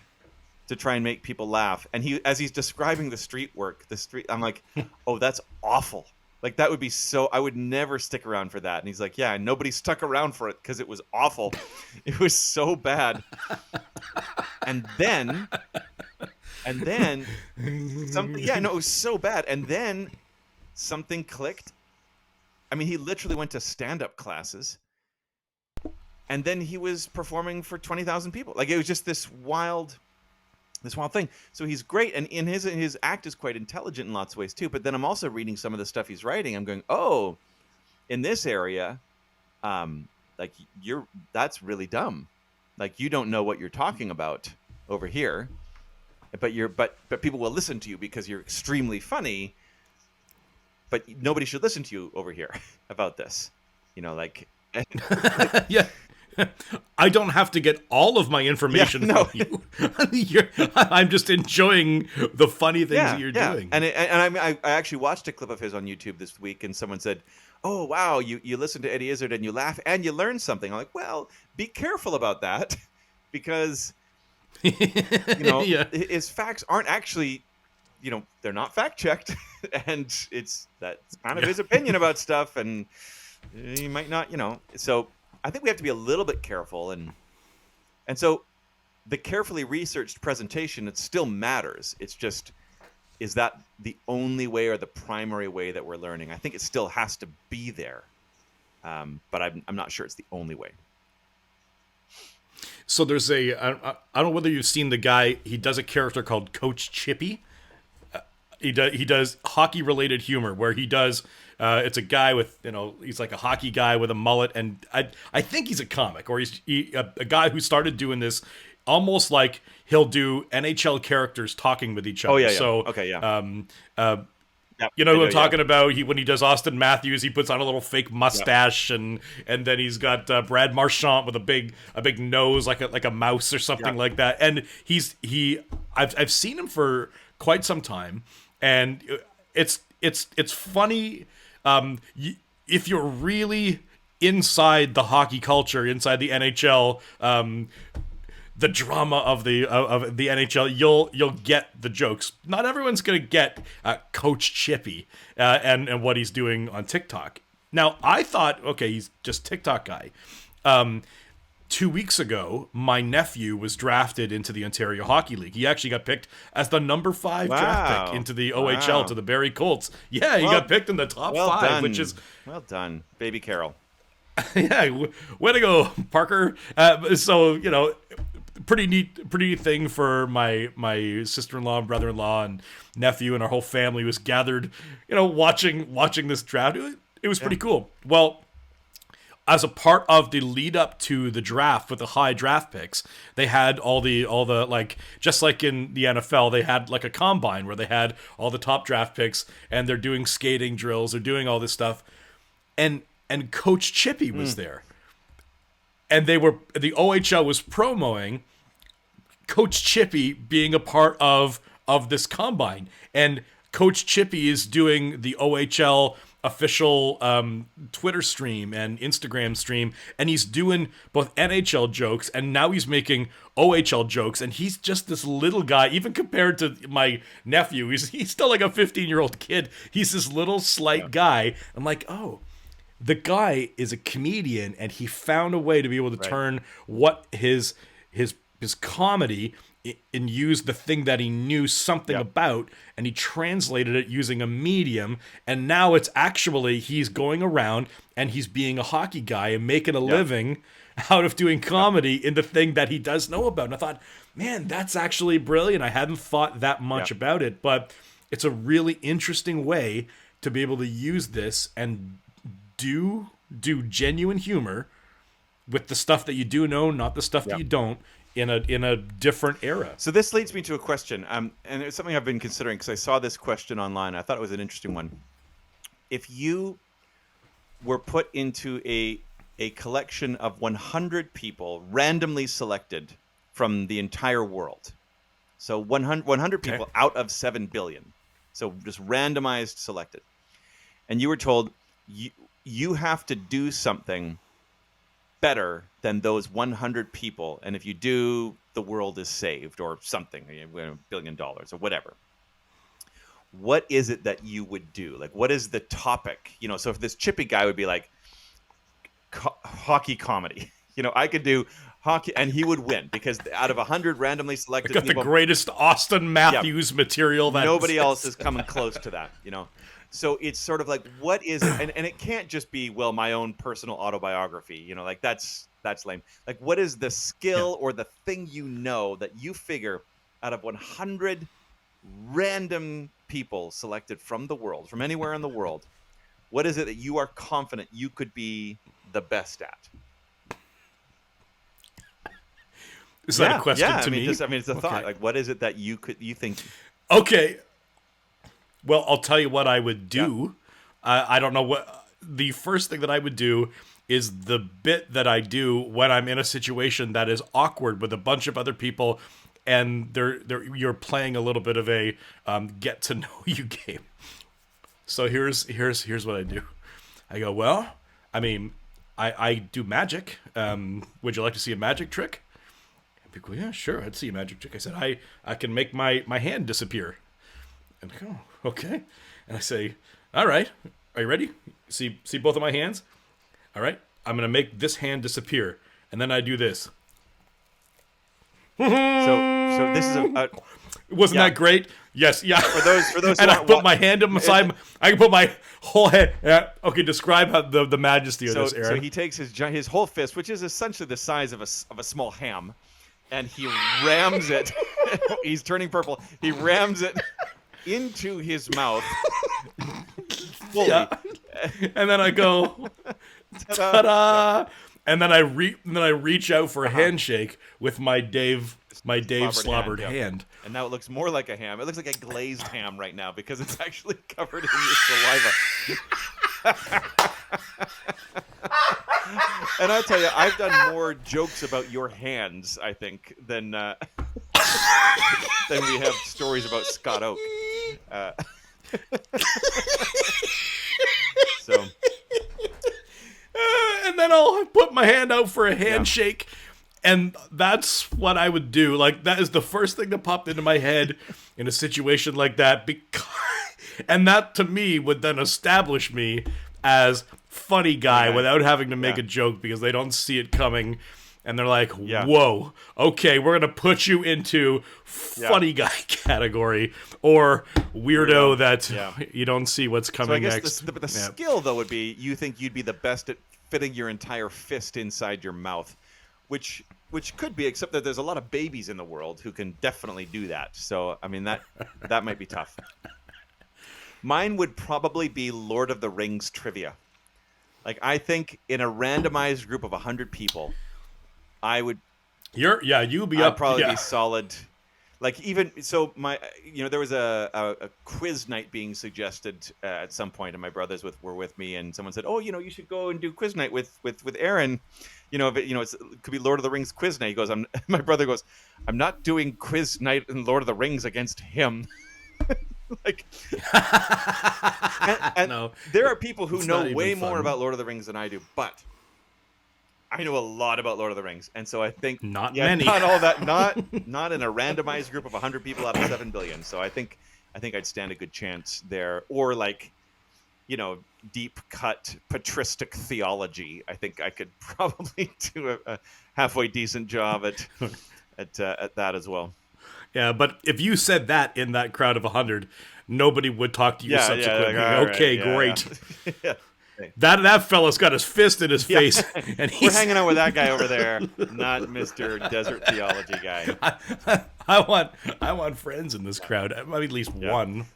to try and make people laugh. And as he's describing the street work, I'm like, oh, that's awful. Like that would be I would never stick around for that. And he's like, yeah, nobody stuck around for it because it was awful. It was so bad. And then something, it was so bad. And then something clicked. I mean, he literally went to stand-up classes. And then he was performing for 20,000 people. Like it was just this wild thing. So he's great, and in his act is quite intelligent in lots of ways too. But then I'm also reading some of the stuff he's writing. I'm going, oh, in this area, that's really dumb. Like you don't know what you're talking about over here, but people will listen to you because you're extremely funny. But nobody should listen to you over here about this. Yeah. I don't have to get all of my information from you. I'm just enjoying the funny things that you're doing. And I actually watched a clip of his on YouTube this week, and someone said, "Oh wow, you listen to Eddie Izzard and you laugh and you learn something." I'm like, "Well, be careful about that, because his facts aren't actually, they're not fact checked, and that's kind of his opinion about stuff, and he might not, so." I think we have to be a little bit careful, and so the carefully researched presentation, it still matters. It's just, is that the only way or the primary way that we're learning? I think it still has to be there, but I'm not sure it's the only way. So there's I don't know whether you've seen the guy. He does a character called Coach Chippy. He does hockey related humor where he does. It's a guy with, he's like a hockey guy with a mullet, and I think he's a comic, or he's a guy who started doing this almost like he'll do NHL characters talking with each other. Oh yeah. So okay, yeah. Who I'm talking about? When he does Austin Matthews, he puts on a little fake mustache, and then he's got Brad Marchand with a big nose like a mouse or something like that. And I've seen him for quite some time, and it's funny. If you're really inside the hockey culture, inside the NHL, the drama of the NHL, you'll get the jokes. Not everyone's gonna get Coach Chippy and what he's doing on TikTok. Now, I thought, okay, he's just TikTok guy. 2 weeks ago, my nephew was drafted into the Ontario Hockey League. He actually got picked as the number 5 draft pick into the OHL to the Barrie Colts. Yeah, he got picked in the top 5, done. which is... Well done, baby Carol. Yeah, way to go, Parker. So, pretty neat thing for my sister-in-law and brother-in-law and nephew, and our whole family was gathered, watching this draft. It was pretty cool. Well, as a part of the lead up to the draft with the high draft picks, they had all the like, just like in the NFL, they had like a combine where they had all the top draft picks, and they're doing skating drills, they're doing all this stuff, and Coach Chippy was there, and the OHL was promoting Coach Chippy being a part of this combine, and Coach Chippy is doing the OHL official Twitter stream and Instagram stream, and he's doing both NHL jokes, and now he's making OHL jokes, and he's just this little guy, even compared to my nephew. He's still like a 15-year-old kid. He's this little slight guy. I'm like, oh, the guy is a comedian, and he found a way to be able to turn what his comedy and use the thing that he knew something about, and he translated it using a medium, and now it's actually, he's going around and he's being a hockey guy and making a living out of doing comedy in the thing that he does know about. And I thought, man, that's actually brilliant. I hadn't thought that much about it, but it's a really interesting way to be able to use this and do genuine humor with the stuff that you do know, not the stuff that you don't, in a different era. So this leads me to a question, and it's something I've been considering because I saw this question online. I thought it was an interesting one. If you were put into a collection of 100 people randomly selected from the entire world, so 100 people out of 7 billion, so just randomized, selected, and you were told, you have to do something better than those 100 people, and if you do, the world is saved or something, $1 billion or whatever. What is it that you would do? Like, what is the topic? So if this Chippy guy would be like hockey comedy, I could do hockey, and he would win because out of 100 randomly selected got people, the greatest Austin Matthews material that nobody else is coming close to that. So it's sort of like, what is it? And it can't just be, well, my own personal autobiography, like that's lame. Like, what is the skill or the thing that you figure out of 100 random people selected from the world, from anywhere in the world, what is it that you are confident you could be the best at? Is that a question to me? It's a thought. Like, what is it that you think? Okay. Well, I'll tell you what I would do. Yeah. I don't know what the first thing that I would do is the bit that I do when I'm in a situation that is awkward with a bunch of other people, and you're playing a little bit of a get to know you game. So here's what I do. I go, well, I mean, I do magic. Would you like to see a magic trick? And people, yeah, sure, I'd see a magic trick. I said, I can make my hand disappear. And I go, oh, okay. And I say, all right, are you ready? See both of my hands? All right, I'm gonna make this hand disappear, and then I do this. So this is wasn't that great? Yes, yeah. For those, and I put my hand on my side. I can put my whole head. Yeah. Okay, describe how the majesty of this, Aaron. So he takes his whole fist, which is essentially the size of a small ham, and he rams it. He's turning purple. He rams it into his mouth fully. Yeah. And then I go, ta-da! And then I reach out for a handshake with my Dave slobbered hand. And now it looks more like a ham. It looks like a glazed ham right now because it's actually covered in your saliva. And I'll tell you, I've done more jokes about your hands, I think, than we have stories about Scott Oak. So. And then I'll put my hand out for a handshake, and that's what I would do. Like, that is the first thing that popped into my head in a situation like that, and that to me would then establish me as funny guy without having to make a joke because they don't see it coming, and they're like, whoa, okay, we're gonna put you into funny guy category or weirdo that you don't see what's coming next. The skill though would be, you think you'd be the best at fitting your entire fist inside your mouth, which could be, except that there's a lot of babies in the world who can definitely do that. So I mean, that might be tough. Mine would probably be Lord of the Rings trivia. Like, I think in a randomized group of 100 people, I would. You'll be I'd probably be solid. Like, even so, there was a quiz night being suggested at some point, and my brothers were with me, and someone said, "Oh, you should go and do quiz night with Aaron. It could be Lord of the Rings quiz night." He goes, my brother goes, "I'm not doing quiz night in Lord of the Rings against him." Like, and no, there are people who know way more about Lord of the Rings than I do, but I know a lot about Lord of the Rings, and so I think not many, not all that, not in a randomized group of 100 people out of 7 billion. So I think I'd stand a good chance there, or like, deep cut patristic theology. I think I could probably do a halfway decent job at that as well. Yeah, but if you said that in that crowd of 100, nobody would talk to you subsequently. Okay, great. Yeah. That fella's got his fist in his face, and we're hanging out with that guy over there, not Mr. Desert Theology guy. I want friends in this crowd. At least one.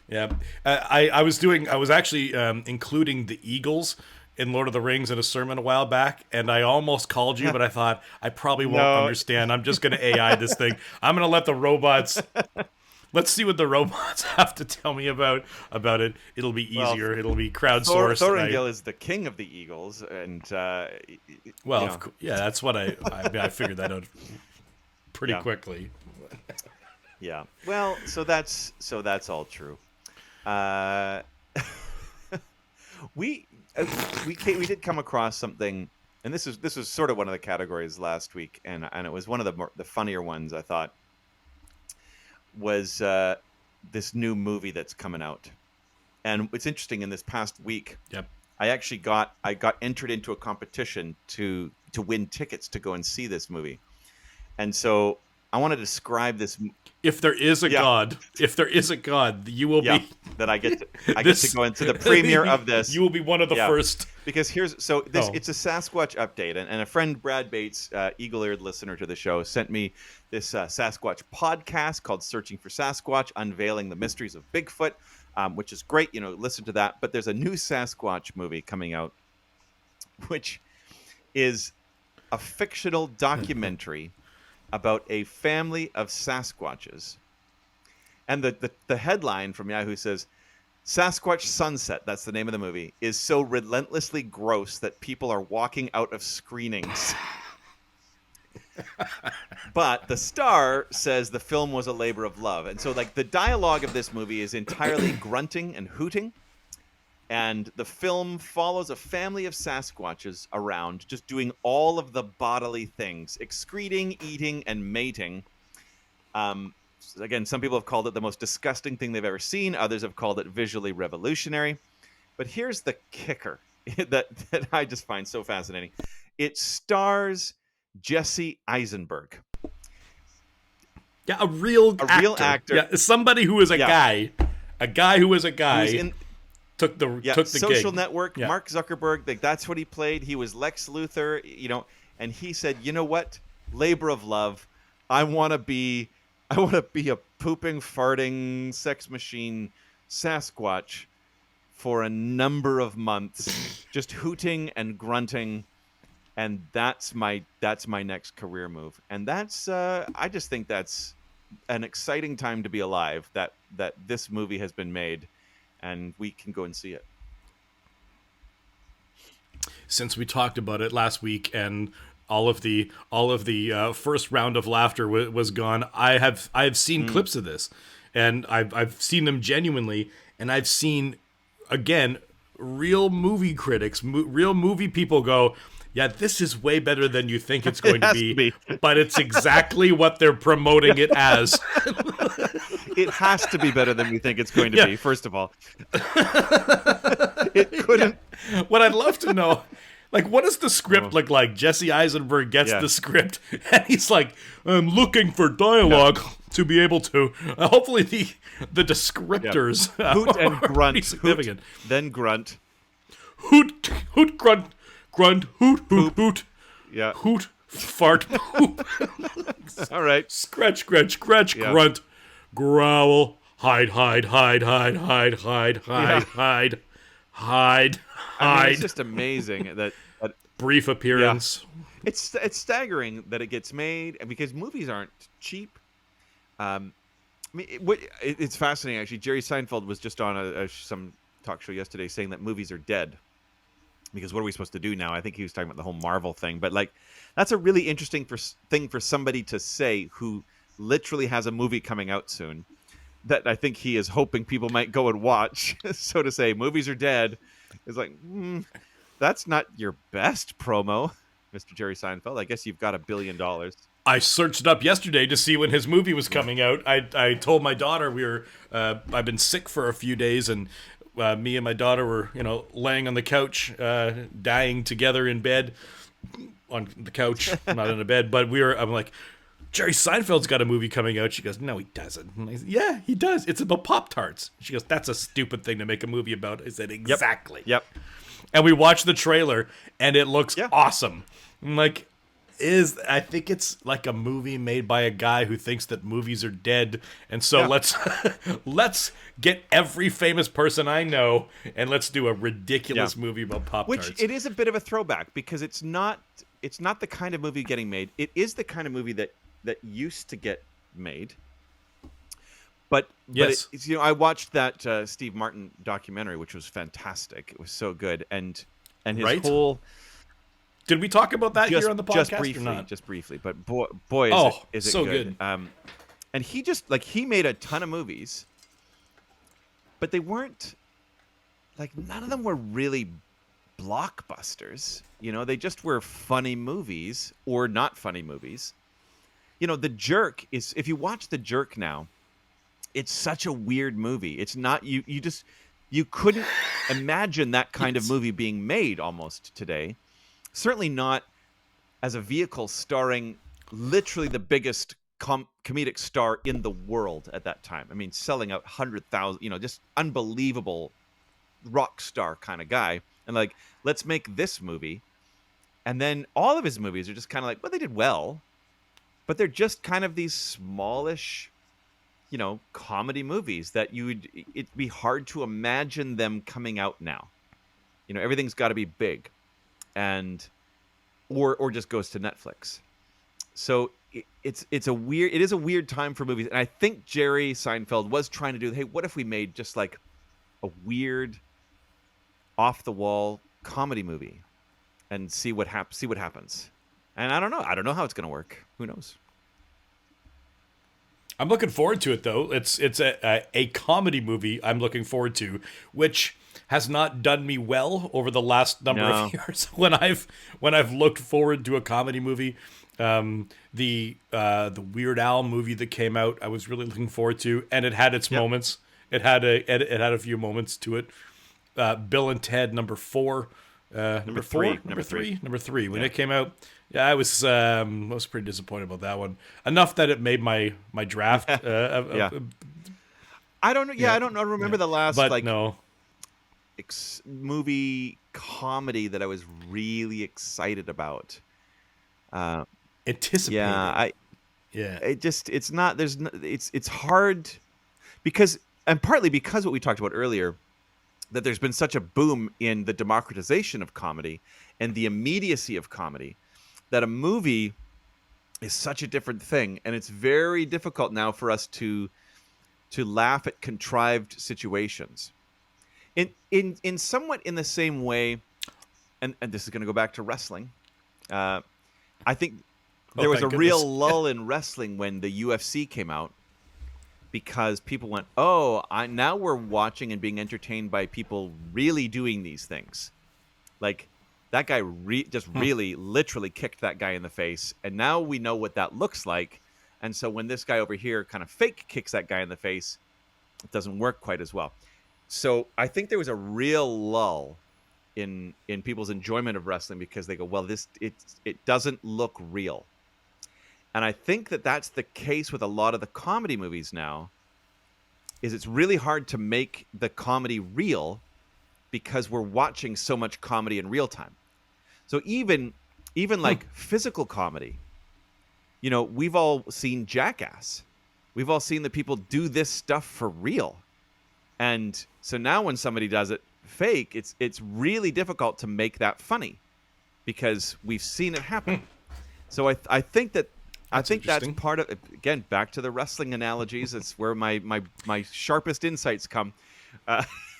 Yeah, I was actually including the Eagles in Lord of the Rings in a sermon a while back, and I almost called you, but I thought I probably won't understand. I'm just going to AI this thing. I'm going to let the robots. Let's see what the robots have to tell me about it. It'll be easier. It'll be crowdsourced. Thorengil is the king of the Eagles, and that's what I figured that out pretty quickly. Yeah. Well, so that's all true. we did come across something, and this was sort of one of the categories last week, and it was one of the funnier ones I thought was this new movie that's coming out. And it's interesting, in this past week, Yep. I got entered into a competition to win tickets to go and see this movie. And so I want to describe this. If there is a God, you will be that I get to go into the premiere of this. You will be one of the first. Because it's a Sasquatch update, and a friend, Brad Bates, eagle-eared listener to the show, sent me this Sasquatch podcast called Searching for Sasquatch, Unveiling the Mysteries of Bigfoot, which is great. Listen to that. But there's a new Sasquatch movie coming out, which is a fictional documentary about a family of Sasquatches. And the headline from Yahoo says, Sasquatch Sunset, that's the name of the movie, is so relentlessly gross that people are walking out of screenings. But the Star says the film was a labor of love. And so, the dialogue of this movie is entirely grunting and hooting. And the film follows a family of Sasquatches around, just doing all of the bodily things, excreting, eating, and mating. Again, some people have called it the most disgusting thing they've ever seen. Others have called it visually revolutionary. But here's the kicker that I just find so fascinating. It stars Jesse Eisenberg. Yeah, a real actor. Yeah, somebody who is a guy. A guy who is a guy. Took the Social gig. Network, Mark Zuckerberg, that's what he played. He was Lex Luthor, and he said, you know what? Labor of love. I want to be a pooping, farting sex machine Sasquatch for a number of months, just hooting and grunting, and that's my next career move. And that's I just think that's an exciting time to be alive, that this movie has been made. And we can go and see it. Since we talked about it last week, and all of the first round of laughter was gone, I've seen clips of this, and I've seen them genuinely, and I've seen, again, real movie critics, real movie people go, yeah, this is way better than you think it's going to be, but it's exactly what they're promoting it as. It has to be better than we think it's going to be, first of all. It couldn't. Yeah. What I'd love to know, what does the script look like? Jesse Eisenberg gets the script, and he's like, I'm looking for dialogue to be able to. Hopefully the descriptors hoot and grunt, significant. Hoot, then grunt. Hoot, grunt, hoot, hoot, hoot. Yeah. Hoot, fart, poop. All right. Scratch, grunt. Growl, hide. I mean, it's just amazing that brief appearance. Yeah. It's staggering that it gets made, because movies aren't cheap. It's fascinating, actually. Jerry Seinfeld was just on some talk show yesterday saying that movies are dead. Because what are we supposed to do now? I think he was talking about the whole Marvel thing, but that's a really interesting thing for somebody to say who literally has a movie coming out soon that I think he is hoping people might go and watch. So to say movies are dead is that's not your best promo, Mr. Jerry Seinfeld. I guess you've got $1 billion. I searched it up yesterday to see when his movie was coming out. I told my daughter I've been sick for a few days, and me and my daughter were laying on the couch, dying together in bed on the couch, not in a bed, but I'm like, Jerry Seinfeld's got a movie coming out. She goes, no, he doesn't. And I said, yeah, he does. It's about Pop-Tarts. She goes, that's a stupid thing to make a movie about. I said, exactly. Yep. And we watched the trailer, and it looks awesome. I'm like, I think it's like a movie made by a guy who thinks that movies are dead. And so let's get every famous person I know, and let's do a ridiculous movie about Pop-Tarts. Which it is a bit of a throwback, because it's not the kind of movie getting made. It is the kind of movie that used to get made. But I watched that Steve Martin documentary, which was fantastic. It was so good, and his whole. Did we talk about that here on the podcast or not? Just briefly, but boy, is it so good. And he just he made a ton of movies, but they weren't none of them were really blockbusters. You know, they just were funny movies or not funny movies. You know, The Jerk is, if you watch The Jerk now, it's such a weird movie. It's not, you couldn't imagine that kind of movie being made almost today. Certainly not as a vehicle starring literally the biggest comedic star in the world at that time. I mean, selling out 100,000, you know, just unbelievable rock star kind of guy. And like, let's make this movie. And then all of his movies are just kind of like, well, they did well, but they're just kind of these smallish, you know, comedy movies that it'd be hard to imagine them coming out now. You know, everything's got to be big, and or just goes to Netflix. So it is a weird time for movies. And I think Jerry Seinfeld was trying to do, hey, what if we made just like a weird, off the wall comedy movie, and see what happens. And I don't know how it's going to work. Who knows? I'm looking forward to it, though. It's a comedy movie I'm looking forward to, which has not done me well over the last number of years when I've looked forward to a comedy movie. The Weird Al movie that came out, I was really looking forward to, and it had its moments. It had a few moments to it. Bill and Ted number 4, number three. When it came out, I was pretty disappointed about that one. Enough that it made my draft. I don't know. Yeah, I don't know. Remember the last movie comedy that I was really excited about. Anticipated. It's hard because, and partly because what we talked about earlier, that there's been such a boom in the democratization of comedy and the immediacy of comedy, that a movie is such a different thing, and it's very difficult now for us to laugh at contrived situations. In somewhat in the same way, and this is going to go back to wrestling. I think there was a real lull in wrestling when the UFC came out, because people went, now we're watching and being entertained by people really doing these things. Like, that guy really literally kicked that guy in the face, and now we know what that looks like. And so when this guy over here kind of fake kicks that guy in the face, it doesn't work quite as well. So I think there was a real lull in people's enjoyment of wrestling, because they go, well, it doesn't look real. And I think that that's the case with a lot of the comedy movies now, is it's really hard to make the comedy real because we're watching so much comedy in real time. So even like physical comedy, you know, we've all seen Jackass. We've all seen that people do this stuff for real. And so now when somebody does it fake, it's really difficult to make that funny because we've seen it happen. So I think that that's part of, again, back to the wrestling analogies. It's where my sharpest insights come.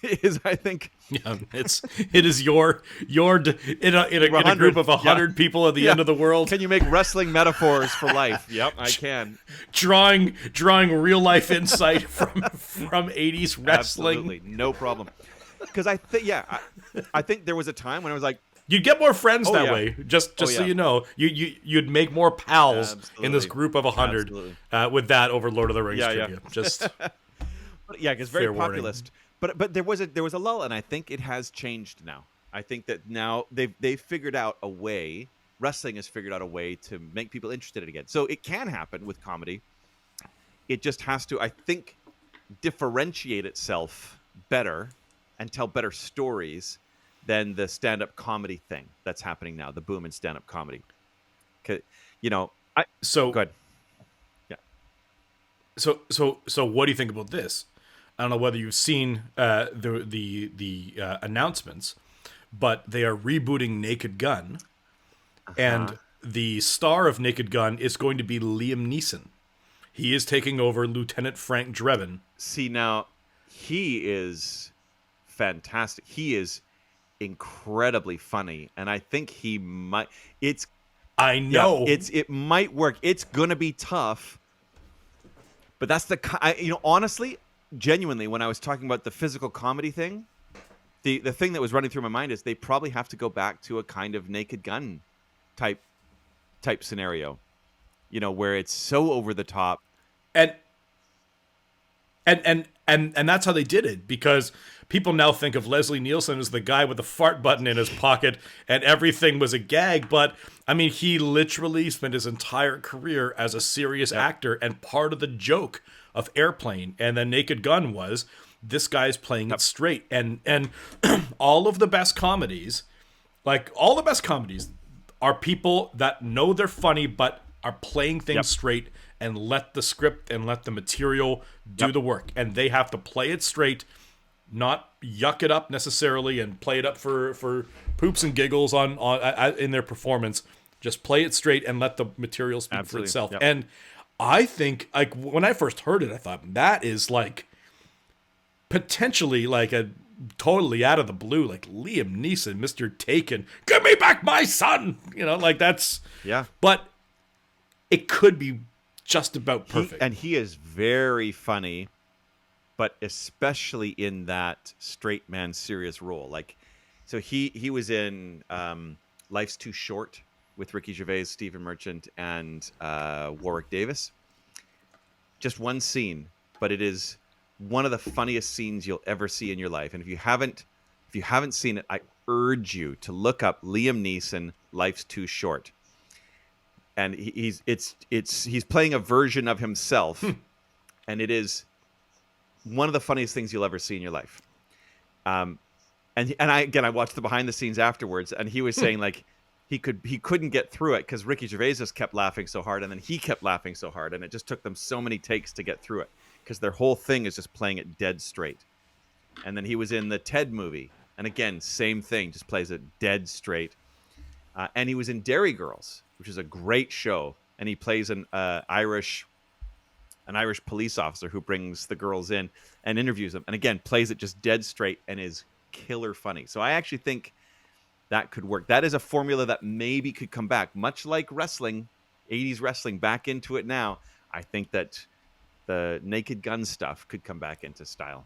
Is I think it is your in a group of 100 people at the end of the world. Can you make wrestling metaphors for life? Yep, I can. Drawing real life insight from 80s wrestling. Absolutely, no problem. Because I think there was a time when I was like, you'd get more friends that way. Just so you know, you'd make more pals in this group of 100 with that over Lord of the Rings trivia. Just because very populist. But there was a lull, and I think it has changed now. I think that now they've figured out a way. Wrestling has figured out a way to make people interested again. So it can happen with comedy. It just has to, I think, differentiate itself better and tell better stories than the stand-up comedy thing that's happening now, the boom in stand-up comedy. You know, go ahead. Yeah. So what do you think about this? I don't know whether you've seen the announcements, but they are rebooting Naked Gun, and the star of Naked Gun is going to be Liam Neeson. He is taking over Lieutenant Frank Drebin. See, now, he is fantastic. He is incredibly funny, and I think he might. I know it might work. It's gonna be tough, but that's honestly, genuinely, when I was talking about the physical comedy thing, the thing that was running through my mind is they probably have to go back to a kind of Naked Gun type scenario, where it's so over the top. And that's how they did it, because people now think of Leslie Nielsen as the guy with the fart button in his pocket and everything was a gag. But I mean, he literally spent his entire career as a serious actor, and part of the joke of Airplane and then Naked Gun was this guy's playing it straight. And all of the best comedies, are people that know they're funny but are playing things straight and let the script and let the material do the work. And they have to play it straight, not yuck it up necessarily and play it up for poops and giggles on in their performance. Just play it straight and let the material speak for itself. Yep. And I think, like, when I first heard it, I thought that is like potentially like a totally out of the blue, like Liam Neeson, Mr. Taken, give me back my son. Like that's But it could be just about perfect. And he is very funny, but especially in that straight man serious role. Like, so he was in Life's Too Short with Ricky Gervais, Stephen Merchant, and Warwick Davis. Just one scene, but it is one of the funniest scenes you'll ever see in your life. And if you haven't seen it, I urge you to look up Liam Neeson, Life's Too Short. And he's playing a version of himself, and it is one of the funniest things you'll ever see in your life. And I watched the behind the scenes afterwards, and he was saying like he couldn't get through it because Ricky Gervais just kept laughing so hard, and then he kept laughing so hard, and it just took them so many takes to get through it because their whole thing is just playing it dead straight. And then he was in the Ted movie, and again, same thing, just plays it dead straight. And he was in Dairy Girls, which is a great show, and he plays an Irish police officer who brings the girls in and interviews them, and again plays it just dead straight and is killer funny. So I actually think that could work. That is a formula that maybe could come back, much like wrestling, 80s wrestling, back into it now. I think that the Naked Gun stuff could come back into style.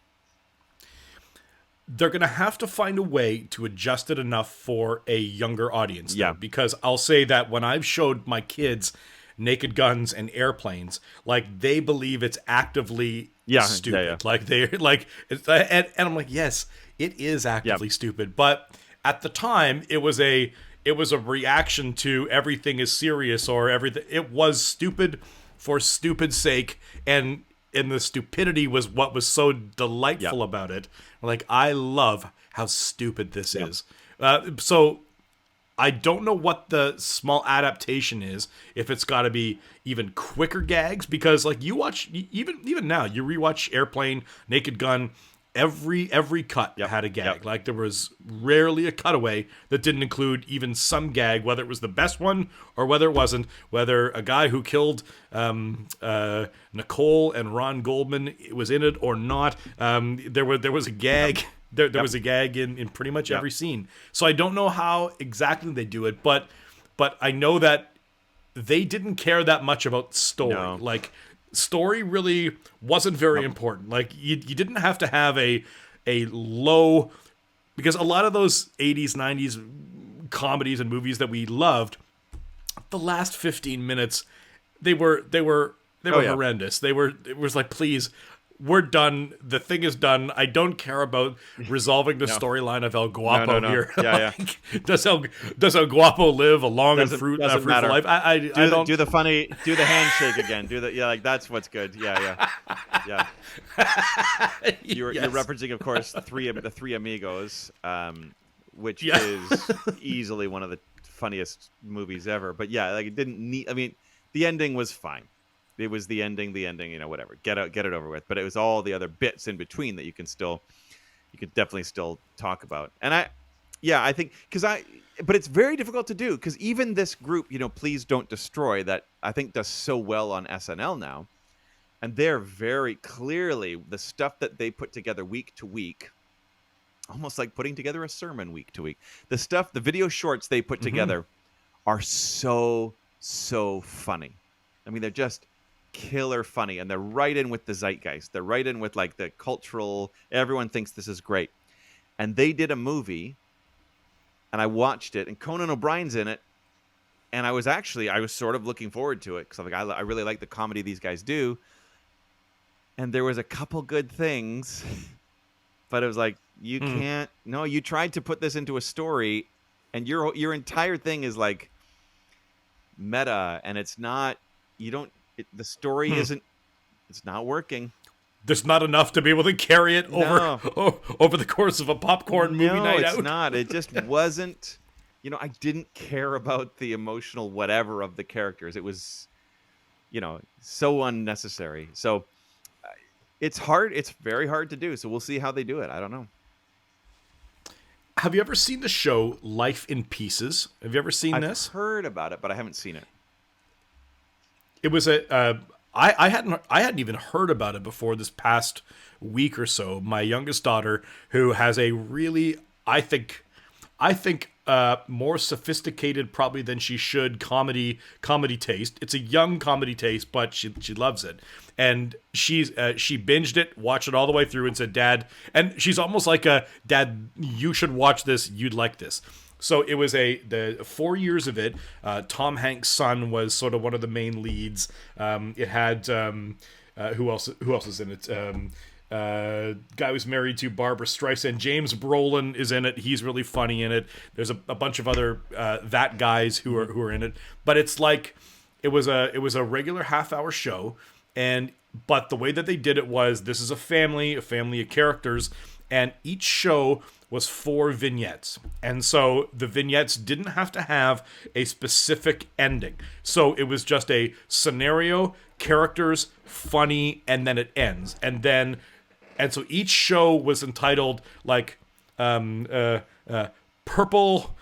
They're going to have to find a way to adjust it enough for a younger audience. Yeah. Because I'll say that when I've showed my kids Naked Guns and Airplanes, like, they believe it's actively stupid. Yeah. Like, they're like, and I'm like, yes, it is actively stupid. But at the time, it was a reaction to everything is serious, or everything. It was stupid for stupid's sake, and the stupidity was what was so delightful about it. Like, I love how stupid this is. So I don't know what the small adaptation is, if it's got to be even quicker gags, because like you watch, even now, you rewatch Airplane, Naked Gun, every cut had a gag. Like, there was rarely a cutaway that didn't include even some gag, whether it was the best one or whether it wasn't, whether a guy who killed Nicole and Ron Goldman was in it or not. There was a gag. There was a gag in pretty much every scene. So I don't know how exactly they do it, but I know that they didn't care that much about story. No. Like, story really wasn't very important. Like, you didn't have to have a low, because a lot of those 80s, 90s comedies and movies that we loved, the last 15 minutes, they were horrendous. It was like, please, we're done. The thing is done. I don't care about resolving the storyline of El Guapo here. Like, does El Guapo live a long and fruitful life? I don't do the handshake again. Like, that's what's good. Yeah. You're referencing, of course, the Three Amigos, which is easily one of the funniest movies ever. But like, it didn't need. I mean, the ending was fine. It was the ending, whatever. Get it over with. But it was all the other bits in between that you could definitely still talk about. And I think, but it's very difficult to do, because even this group, Please Don't Destroy, that I think does so well on SNL now, and they're very clearly, the stuff that they put together week to week, almost like putting together a sermon week to week. The video shorts they put together are so funny. I mean, they're just killer funny, and they're right in with the zeitgeist. They're right in with like the cultural, everyone thinks this is great. and they did a movie, and I watched it, and Conan O'Brien's in it, and I was sort of looking forward to it because I'm like, I really like the comedy these guys do, and there was a couple good things, but it was like, you can't. No, you tried to put this into a story, and your entire thing is like meta, and it's not. You don't. The story isn't. It's not working. There's not enough to be able to carry it over the course of a popcorn movie night out. No, it's not. It just wasn't. I didn't care about the emotional whatever of the characters. It was, so unnecessary. So it's hard. It's very hard to do. So we'll see how they do it. I don't know. Have you ever seen the show Life in Pieces? Have you ever seen this? I've heard about it, but I haven't seen it. It was I hadn't even heard about it before this past week or so. My youngest daughter, who has a really, I think more sophisticated probably than she should comedy taste. It's a young comedy taste, but she loves it. And she binged it, watched it all the way through, and said, "Dad," and she's almost like a dad. You should watch this. You'd like this. So it was the 4 years of it. Tom Hanks' son was sort of one of the main leads. It had who else is in it? Guy was married to Barbara Streisand. James Brolin is in it. He's really funny in it. There's a bunch of other that guys who are in it. But it's like it was a regular half-hour show, but the way that they did it was, this is a family of characters, and each show was 4 vignettes. And so the vignettes didn't have to have a specific ending. So it was just a scenario, characters, funny, and then it ends. And so each show was entitled like Purple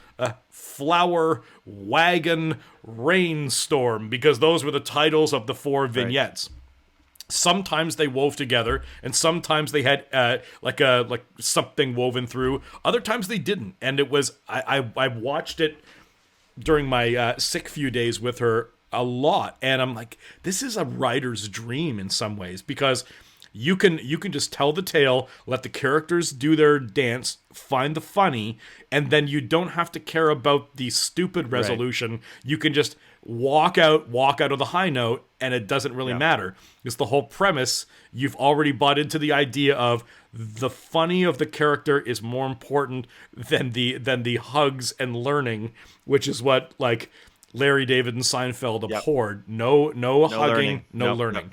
Flower Wagon Rainstorm, because those were the titles of the 4 vignettes. Right. Sometimes they wove together, and sometimes they had like something woven through. Other times they didn't, and it was I watched it during my sick few days with her a lot, and I'm like, this is a writer's dream in some ways, because you can just tell the tale, let the characters do their dance, find the funny, and then you don't have to care about the stupid resolution. Right. You can just walk out of the high note, and it doesn't really matter. It's the whole premise. You've already bought into the idea of the funny of the character is more important than the hugs and learning, which is what like Larry David and Seinfeld abhorred. No hugging, no learning.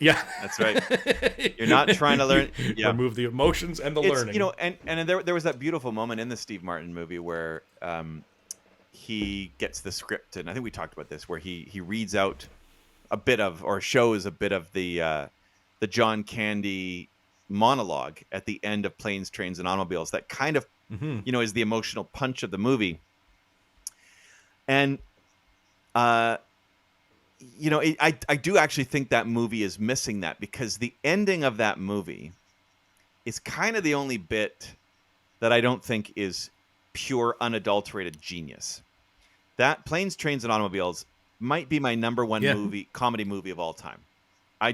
Yeah, that's right. You're not trying to learn. Remove the emotions and the learning. And there was that beautiful moment in the Steve Martin movie where he gets the script, and I think we talked about this, where he reads out a bit of, or shows a bit of the John Candy monologue at the end of Planes, Trains, and Automobiles. That kind of is the emotional punch of the movie. And I do actually think that movie is missing that, because the ending of that movie is kind of the only bit that I don't think is pure, unadulterated genius. That Planes, Trains, and Automobiles might be my number one comedy movie of all time. I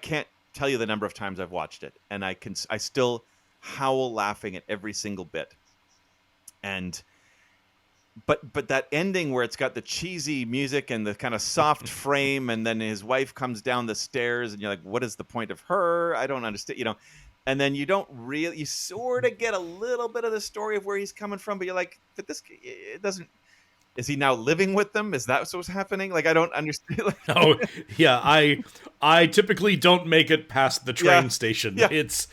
can't tell you the number of times I've watched it, and I still howl laughing at every single bit. And but that ending where it's got the cheesy music and the kind of soft frame, and then his wife comes down the stairs, and you're like, what is the point of her? I don't understand, And then you sort of get a little bit of the story of where he's coming from, but you're like, but it doesn't. Is he now living with them? Is that what's happening? Like, I don't understand. I typically don't make it past the train station. Yeah. It's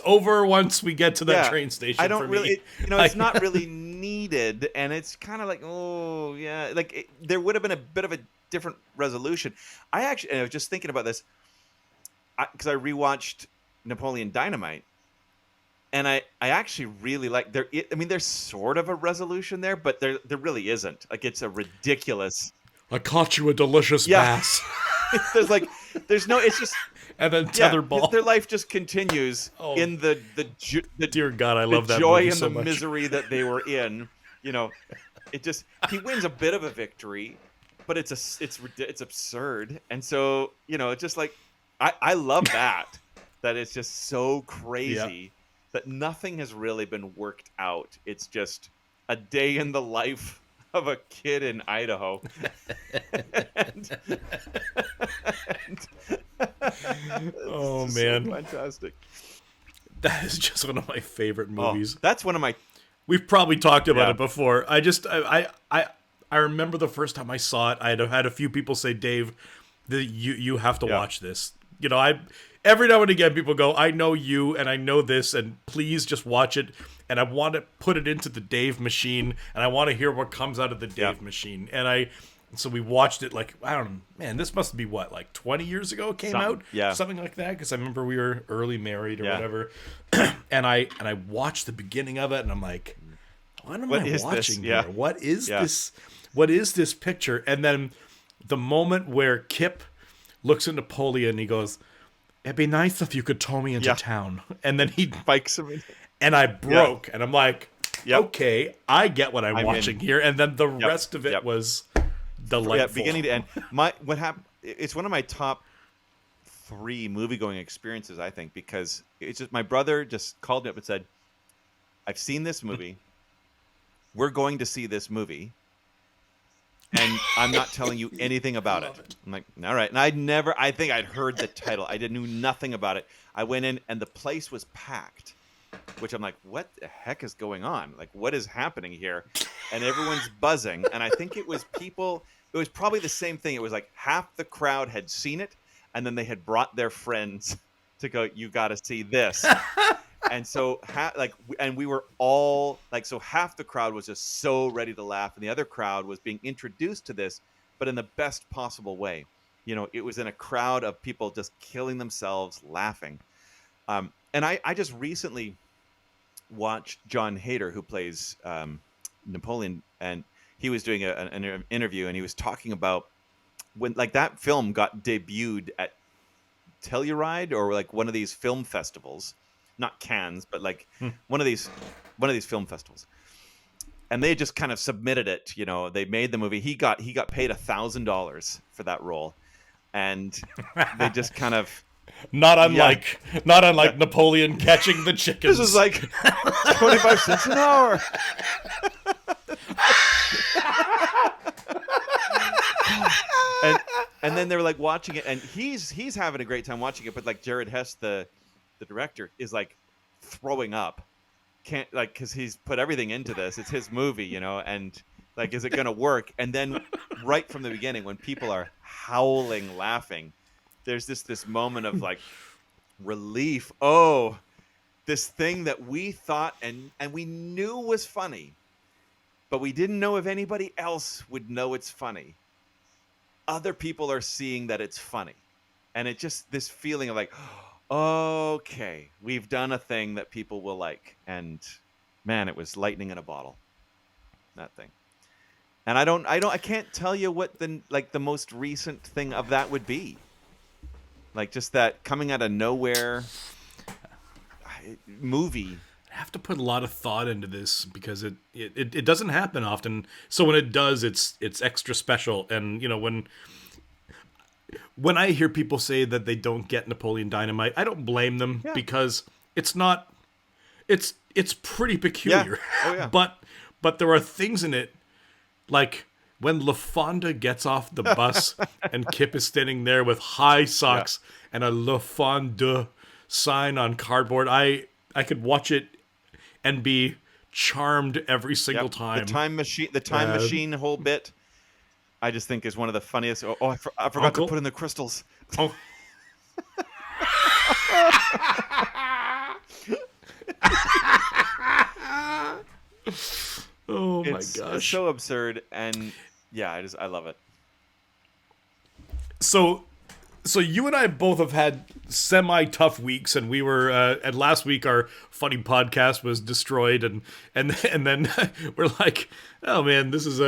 over once we get to that train station. I don't really, it's not really needed, and it's kind of like, oh yeah, like there would have been a bit of a different resolution. I was just thinking about this because I rewatched Napoleon Dynamite. And I actually really like there's sort of a resolution there, but there really isn't. Like, it's a ridiculous. I caught you a delicious bass. there's no. It's just. And then tetherball. Their life just continues in the dear God, I love that joy movie and so the much. misery that they were in. It just, he wins a bit of a victory, but it's absurd, and so it's just like I love that it's just so crazy. that nothing has really been worked out. It's just a day in the life of a kid in Idaho. and, Oh it's man, so fantastic. that is just one of my favorite movies. That's one of my. We've probably talked about Yeah. it before. I remember the first time I saw it. I had a few people say, "Dave, you have to watch this." You know, every now and again people go, "I know you and I know this, and please just watch it." And I want to put it into the Dave machine, and I want to hear what comes out of the Dave machine. And so we watched it like, I don't know, man, this must be what, like 20 years ago it came out? Yeah. Something like that, because I remember we were early married or whatever. and I watched the beginning of it, and I'm like, what am I watching here? What is this? What is this picture? And then the moment where Kip looks at Napoleon, and he goes, "It'd be nice if you could tow me into town." And then he bikes him in. And I broke, and I'm like, okay, I get what I'm watching here. And then the rest of it was delightful. Yeah, beginning to end. What happened? It's one of my top 3 movie-going experiences, I think, because it's just my brother just called me up and said, "I've seen this movie. We're going to see this movie, and I'm not telling you anything about it." I'm like, all right. And I think I'd heard the title. I knew nothing about it. I went in, and the place was packed. Which I'm like, what the heck is going on? Like, what is happening here? And everyone's buzzing. And I think it was probably the same thing. It was like half the crowd had seen it, and then they had brought their friends to go, "You got to see this." And so, and we were all like, so half the crowd was just so ready to laugh, and the other crowd was being introduced to this, but in the best possible way. You know, it was in a crowd of people just killing themselves laughing. And I just recently watched John Hader, who plays Napoleon, and he was doing an interview, and he was talking about when like that film got debuted at Telluride, or like one of these film festivals, not Cannes, but like one of these film festivals. And they just kind of submitted it. You know, they made the movie. He got paid $1,000 for that role, and they just kind of. Not unlike Napoleon catching the chickens. This is like 25 cents an hour. and then they were like watching it, and he's having a great time watching it, but like Jared Hess, the director, is like throwing up. Can't, like, because he's put everything into this. It's his movie, you know, and like, is it gonna work? And then right from the beginning, when people are howling laughing, there's this moment of like relief. Oh, this thing that we thought and we knew was funny, but we didn't know if anybody else would know it's funny. Other people are seeing that it's funny. And it just, this feeling of like, okay, we've done a thing that people will like. And man, it was lightning in a bottle, that thing. And I can't tell you what the most recent thing of that would be. Like, just that coming out of nowhere movie. I have to put a lot of thought into this because it doesn't happen often. So when it does, it's extra special. And you know, when I hear people say that they don't get Napoleon Dynamite, I don't blame them because it's not. It's pretty peculiar. Yeah. Oh, yeah. But there are things in it, like when LaFonda gets off the bus and Kip is standing there with high socks and a LaFonda sign on cardboard, I could watch it and be charmed every single time. The time machine whole bit, I just think is one of the funniest. I forgot to put in the crystals. Oh. Oh my gosh. It's so absurd, and yeah, I love it. So you and I both have had semi-tough weeks, and we were at last week our funny podcast was destroyed, and then we're like, oh man, this is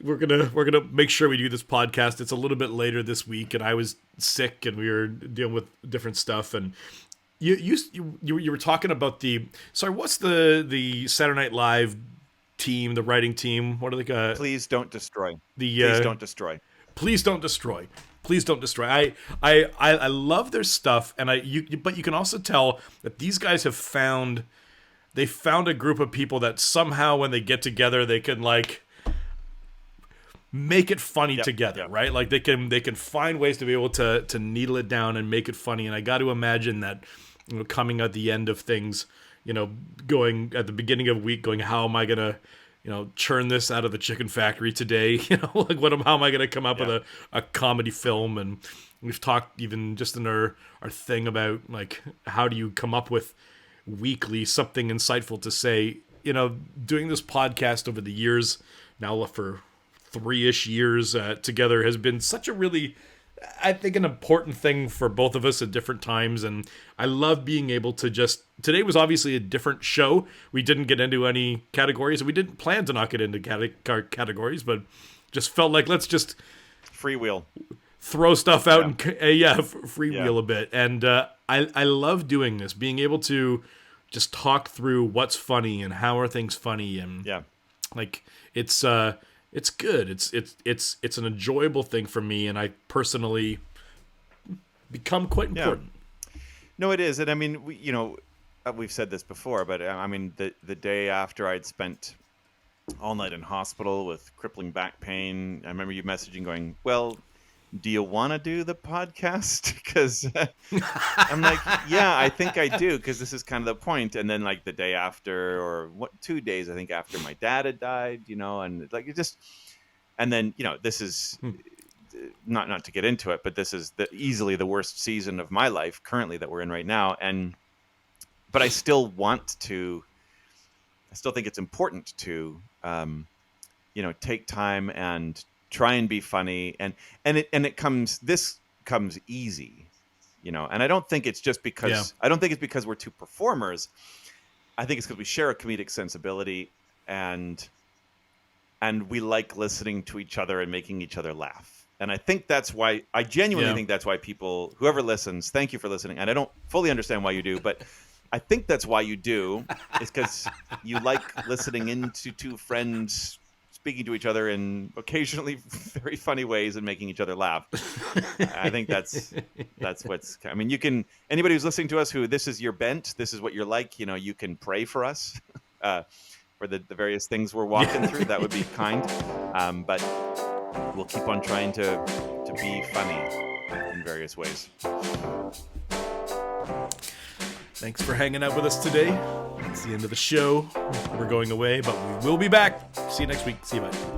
we're gonna make sure we do this podcast. It's a little bit later this week, and I was sick, and we were dealing with different stuff, and you were talking about what's the Saturday Night Live team, the writing team? What are they? Please don't destroy. Please don't destroy. Please don't destroy. Please don't destroy. I love their stuff, and but you can also tell that these guys have found a group of people that somehow when they get together they can like make it funny together, right? Like they can find ways to be able to needle it down and make it funny. And I got to imagine that, you know, coming at the end of things, you know, going at the beginning of a week, going, how am I gonna, you know, churn this out of the chicken factory today? You know, like how am I gonna come up with a comedy film? And we've talked even just in our thing about like how do you come up with weekly something insightful to say. You know, doing this podcast over the years now for 3-ish years together has been such a really, I think, an important thing for both of us at different times. And I love being able to just, today was obviously a different show. We didn't get into any categories, and we didn't plan to not get into categories, but just felt like let's just freewheel, throw stuff out and freewheel a bit. And I love doing this, being able to just talk through what's funny and how are things funny. And like it's good. It's an enjoyable thing for me, and I personally become quite important. No, it is, and I mean, we've said this before, but I mean, the day after I'd spent all night in hospital with crippling back pain, I remember you messaging, going, "Well, do you want to do the podcast?" Because I'm like, yeah, I think I do, because this is kind of the point. And then like the day after, or 2 days, I think, after my dad had died, you know, and like it just, and then, you know, this is not to get into it, but this is easily the worst season of my life currently that we're in right now. But I still think it's important to, you know, take time and try and be funny, and it comes easy, you know. And I don't think it's just because we're two performers. I think it's because we share a comedic sensibility, and we like listening to each other and making each other laugh. And I think that's why, I genuinely think that's why people, whoever listens, thank you for listening. And I don't fully understand why you do, but I think that's why you do, is because you like listening into two friends speaking to each other in occasionally very funny ways and making each other laugh. I think that's what's, I mean, anybody who's listening to us, who this is your bent, this is what you're like, you know, you can pray for us for the various things we're walking through. That would be kind. But we'll keep on trying to be funny in various ways. Thanks for hanging out with us today. It's the end of the show. We're going away, but we will be back. See you next week. See you, bye.